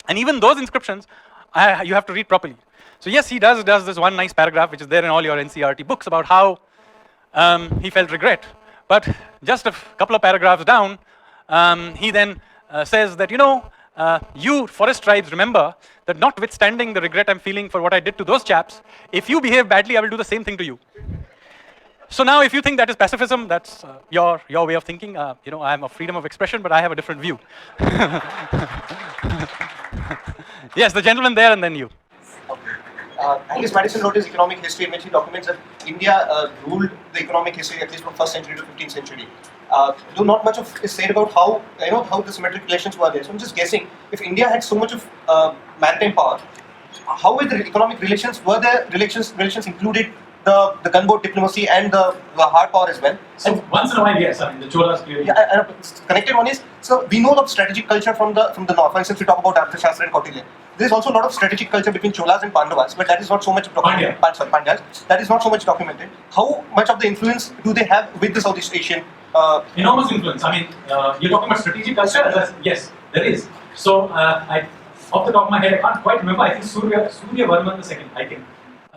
And even those inscriptions, you have to read properly. So yes, he does this one nice paragraph, which is there in all your NCRT books, about how he felt regret. But just a couple of paragraphs down, he then says that, you forest tribes remember that notwithstanding the regret I'm feeling for what I did to those chaps, if you behave badly, I will do the same thing to you. So now if you think that is pacifism, that's your way of thinking. I'm of freedom of expression, but I have a different view. Yes, the gentleman there and then you. Angus Madison wrote his economic history, in which he documents that India ruled the economic history at least from 1st century to 15th century. Though not much of is said about how the symmetric relations were there. So I'm just guessing, if India had so much of maritime power, how were the economic relations? Were there relations included the gunboat diplomacy and the hard power as well? So and once in a while, yes. I mean, the Cholas clearly. Yeah, and connected one is, so we know of strategic culture from the north. For instance, we talk about Arthashastra and Kautilya. There is also a lot of strategic culture between Cholas and Pandavas, but that is not so much documented. Pandyas. That is not so much documented. How much of the influence do they have with the Southeast Asian? Enormous influence. I mean, you're talking about strategic culture. Yes, there is. So, off the top of my head, I can't quite remember. I think Surya Varman II, I think.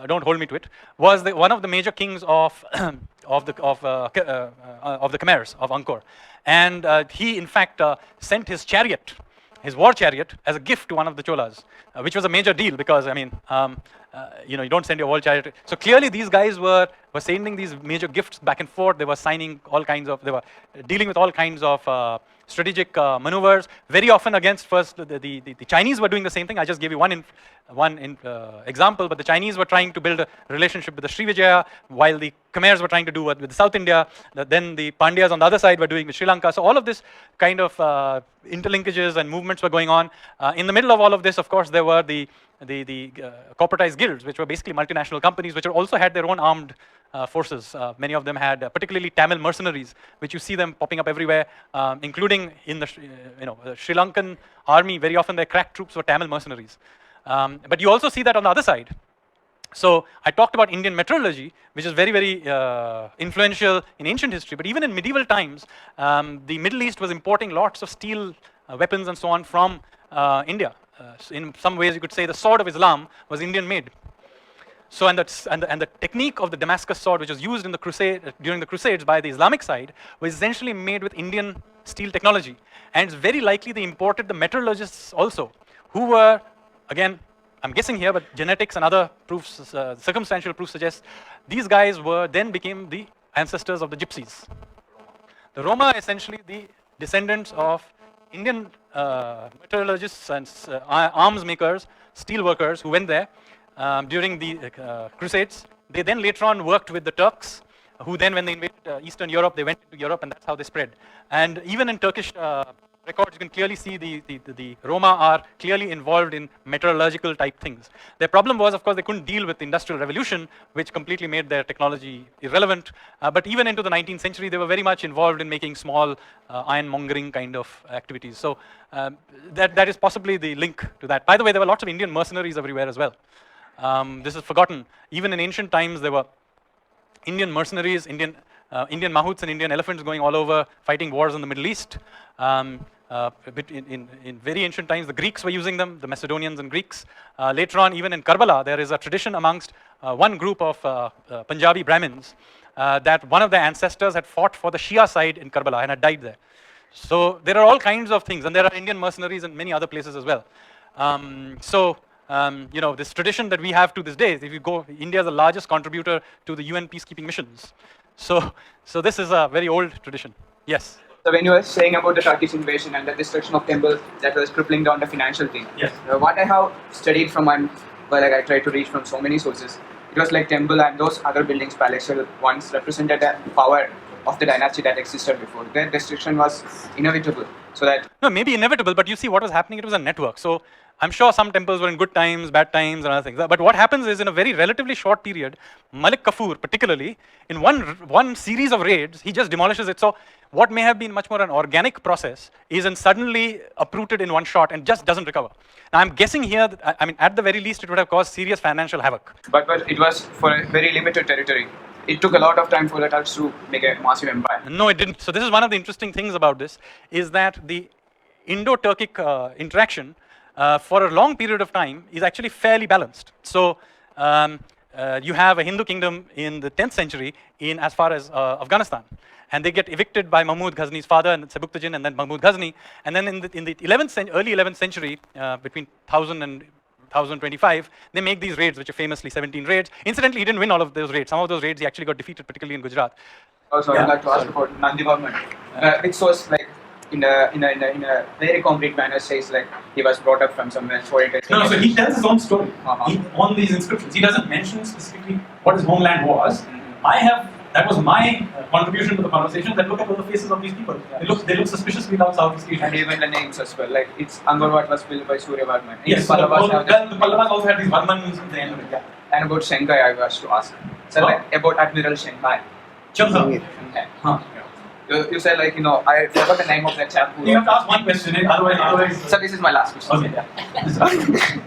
Don't hold me to it, was one of the major kings of the Khmers of Angkor, and he in fact sent his chariot, his war chariot, as a gift to one of the Cholas, which was a major deal because you don't send your war chariot. So clearly these guys were sending these major gifts back and forth. They were signing all kinds of, they were dealing with all kinds of strategic maneuvers. Very often against first the Chinese were doing the same thing. I just gave you one example, but the Chinese were trying to build a relationship with the Srivijaya, while the Khmers were trying to do with South India. Then the Pandyas on the other side were doing with Sri Lanka. So all of this kind of interlinkages and movements were going on. In the middle of all of this, of course, there were the corporatized guilds, which were basically multinational companies, which also had their own armed forces. Many of them had, particularly Tamil mercenaries, which you see them popping up everywhere, including in the Sri Lankan army. Very often their crack troops were Tamil mercenaries. But you also see that on the other side. So I talked about Indian metallurgy, which is very, very influential in ancient history. But even in medieval times, the Middle East was importing lots of steel weapons and so on from India. In some ways, you could say the sword of Islam was Indian-made. So, and the technique of the Damascus sword, which was used in the during the Crusades by the Islamic side, was essentially made with Indian steel technology. And it's very likely they imported the metallurgists also, who were, again, I'm guessing here, but genetics and other proofs, circumstantial proofs suggest these guys became the ancestors of the gypsies. The Roma are essentially the descendants of Indian metallurgists and arms makers, steel workers who went there during the Crusades. They then later on worked with the Turks, who then, when they invaded Eastern Europe, they went to Europe, and that's how they spread. And even in Turkish records, you can clearly see the Roma are clearly involved in metallurgical type things. Their problem was, of course, they couldn't deal with the Industrial Revolution, which completely made their technology irrelevant. But even into the 19th century, they were very much involved in making small ironmongering kind of activities. So that is possibly the link to that. By the way, there were lots of Indian mercenaries everywhere as well. This is forgotten. Even in ancient times, there were Indian mercenaries, Indian mahouts and Indian elephants going all over fighting wars in the Middle East. In very ancient times, the Greeks were using them, the Macedonians and Greeks. Later on, even in Karbala, there is a tradition amongst one group of Punjabi Brahmins that one of their ancestors had fought for the Shia side in Karbala and had died there. So there are all kinds of things, and there are Indian mercenaries in many other places as well. This tradition that we have to this day, if you go, India is the largest contributor to the UN peacekeeping missions. So this is a very old tradition. Yes. So when you were saying about the Turkish invasion and the destruction of temples that was crippling down the financial thing, Yes. What I have studied from I tried to reach from so many sources, it was like temple and those other buildings, palatial ones, represented the power of the dynasty that existed before. Their destruction was inevitable. So that No, maybe inevitable, but you see what was happening, it was a network. So I'm sure some temples were in good times, bad times, and other things. But what happens is, in a very relatively short period, Malik Kafur, particularly, in one series of raids, he just demolishes it. So what may have been much more an organic process is suddenly uprooted in one shot and just doesn't recover. Now I'm guessing here, that, I mean, at the very least, it would have caused serious financial havoc. but it was for a very limited territory. It took a lot of time for the Turks to make a massive empire. No, it didn't. So this is one of the interesting things about this, is that the Indo-Turkic interaction for a long period of time is actually fairly balanced. So you have a Hindu kingdom in the 10th century in as far as Afghanistan, and they get evicted by Mahmud Ghazni's father, and Sebuktigin, and then Mahmud Ghazni, and then in the early 11th century, between 1000 and 1025, they make these raids, which are famously 17 raids. Incidentally, he didn't win all of those raids. Some of those raids he actually got defeated, particularly in Gujarat. Also, I'd like to ask about Nandi Varman, which was like in a very concrete manner says like he was brought up from somewhere for it. No, so he tells his own story Uh-huh. on these inscriptions. He doesn't mention specifically what his homeland was. That was my contribution to the conversation. That look at all the faces of these people. They look suspiciously like Southeast Asian. And even the names as well. Like it's Angkor was built by Surya Varman. Yes, so the Pallavas also had these Varmans at the end of it. Yeah. And about Shanghai, I was to ask. So like about Admiral Shanghai. Chandra. Shanghai. Huh. You said like I forgot the name of that chap. Who You have to ask one question, otherwise. So this is my last question. Okay. Yeah.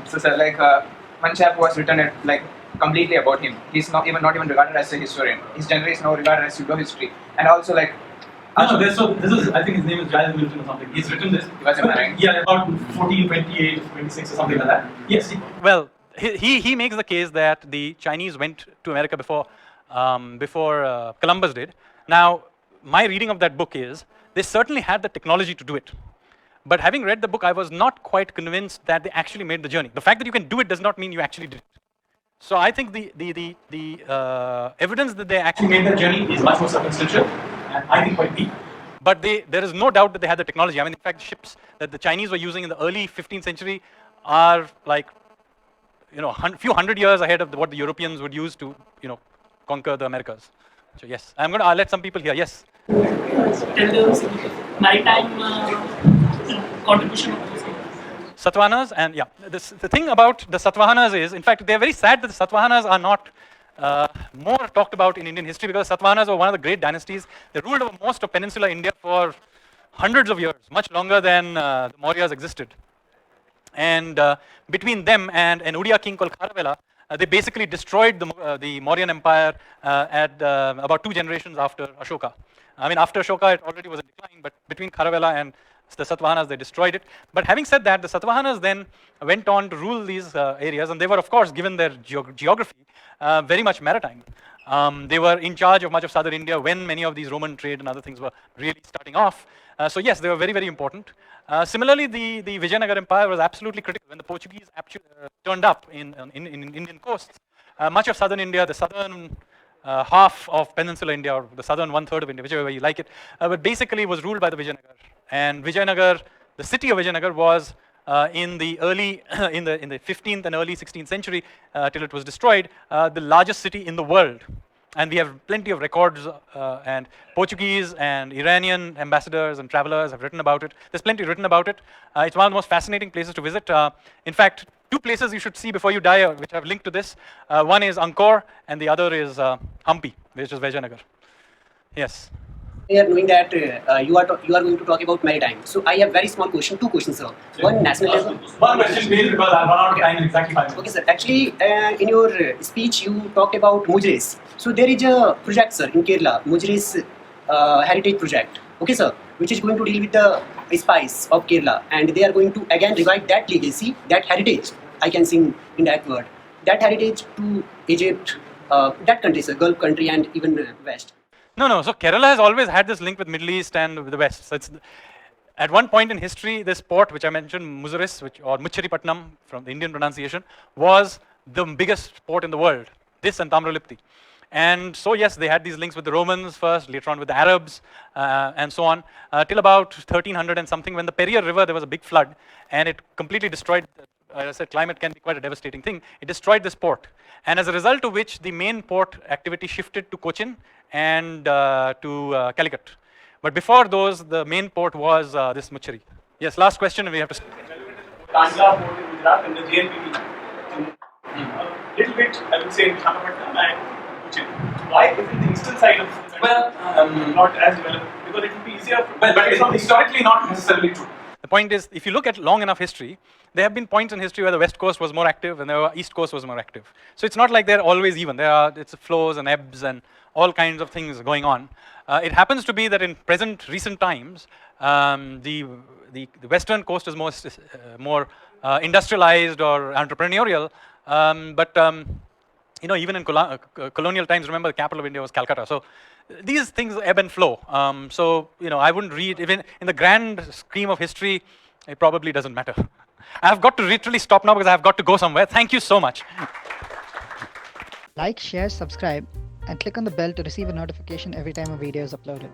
So sir, like one chap who was written like completely about him. He's not even regarded as a historian. His genre is now regarded as pseudo history. And also like No, this is, I think his name is Giles Milton or something. He's written this. He was a marine. Yeah, about 1428, 26 or something like that. Yes. Well, he makes the case that the Chinese went to America before Columbus did. Now, my reading of that book is they certainly had the technology to do it. But having read the book, I was not quite convinced that they actually made the journey. The fact that you can do it does not mean you actually did it. So I think the evidence that they actually made the journey is much more circumstantial, and I think quite weak. But there is no doubt that they had the technology. I mean, in fact, the ships that the Chinese were using in the early 15th century are like, few hundred years ahead of what the Europeans would use to, conquer the Americas. So yes, I'll let some people here. Yes. Tell the maritime contribution of those people. Satavahanas, and yeah, the thing about the Satavahanas is, in fact, they're very sad that the Satavahanas are not more talked about in Indian history, because Satavahanas were one of the great dynasties. They ruled over most of peninsular India for hundreds of years, much longer than the Mauryas existed. And between them and an Odia king called Kharavela, they basically destroyed the Mauryan Empire at about 2 generations after Ashoka. I mean, after Ashoka, it already was in decline, but between Kharavela and the Satavahanas, they destroyed it. But having said that, the Satavahanas then went on to rule these areas, and they were, of course, given their geography, very much maritime. They were in charge of much of southern India when many of these Roman trade and other things were really starting off. So yes, they were very, very important. Similarly, the Vijayanagar Empire was absolutely critical. When the Portuguese turned up in Indian coasts, much of southern India, the southern half of peninsular India, or the southern 1/3 of India, whichever way you like it, but basically was ruled by the Vijayanagar. And Vijayanagar, the city of Vijayanagar, was in the early, in the 15th and early 16th century, till it was destroyed, the largest city in the world. And we have plenty of records, and Portuguese and Iranian ambassadors and travelers have written about it. There's plenty written about it. It's one of the most fascinating places to visit. In fact, 2 places you should see before you die, which I've linked to this. One is Angkor, and the other is Hampi, which is Vijayanagar. Yes. We are knowing that you are going to talk about maritime. So I have very small question, two questions, sir. One national level. One question, please, because I've run out of time in exactly 5 minutes. Okay, sir. Actually, in your speech, you talked about Mujris. So there is a project, sir, in Kerala, Mujris Heritage Project. Okay, sir, which is going to deal with the spice of Kerala, and they are going to again revive that legacy, that heritage. I can sing in that word. That heritage to Egypt, that country, sir, Gulf country, and even West. No. So Kerala has always had this link with Middle East and with the West. So it's at one point in history, this port, which I mentioned, Muziris, or Muchiripatnam, from the Indian pronunciation, was the biggest port in the world. This and Tamralipti. And so yes, they had these links with the Romans first, later on with the Arabs, and so on, till about 1300 and something, when the Periyar River, there was a big flood, and it completely destroyed. As I said, climate can be quite a devastating thing. It destroyed this port. And as a result of which, the main port activity shifted to Cochin and to Calicut. But before those, the main port was this Muchiri. Yes, last question, and we have to. Kandla port in Gujarat and the JNPT. A little bit, I would say, in Visakhapatnam and Cochin. Why isn't the eastern side of the country not as developed? Because it would be easier. But it's historically not necessarily true. The point is, if you look at long enough history, there have been points in history where the West Coast was more active and the East Coast was more active. So it's not like they're always even. It's flows and ebbs and all kinds of things going on. It happens to be that in recent times, the Western coast is more industrialized or entrepreneurial. Even in colonial times, remember the capital of India was Calcutta. So these things ebb and flow. I wouldn't read, even in the grand scheme of history, it probably doesn't matter. I've got to literally stop now because I've got to go somewhere. Thank you so much. Like, share, subscribe, and click on the bell to receive a notification every time a video is uploaded.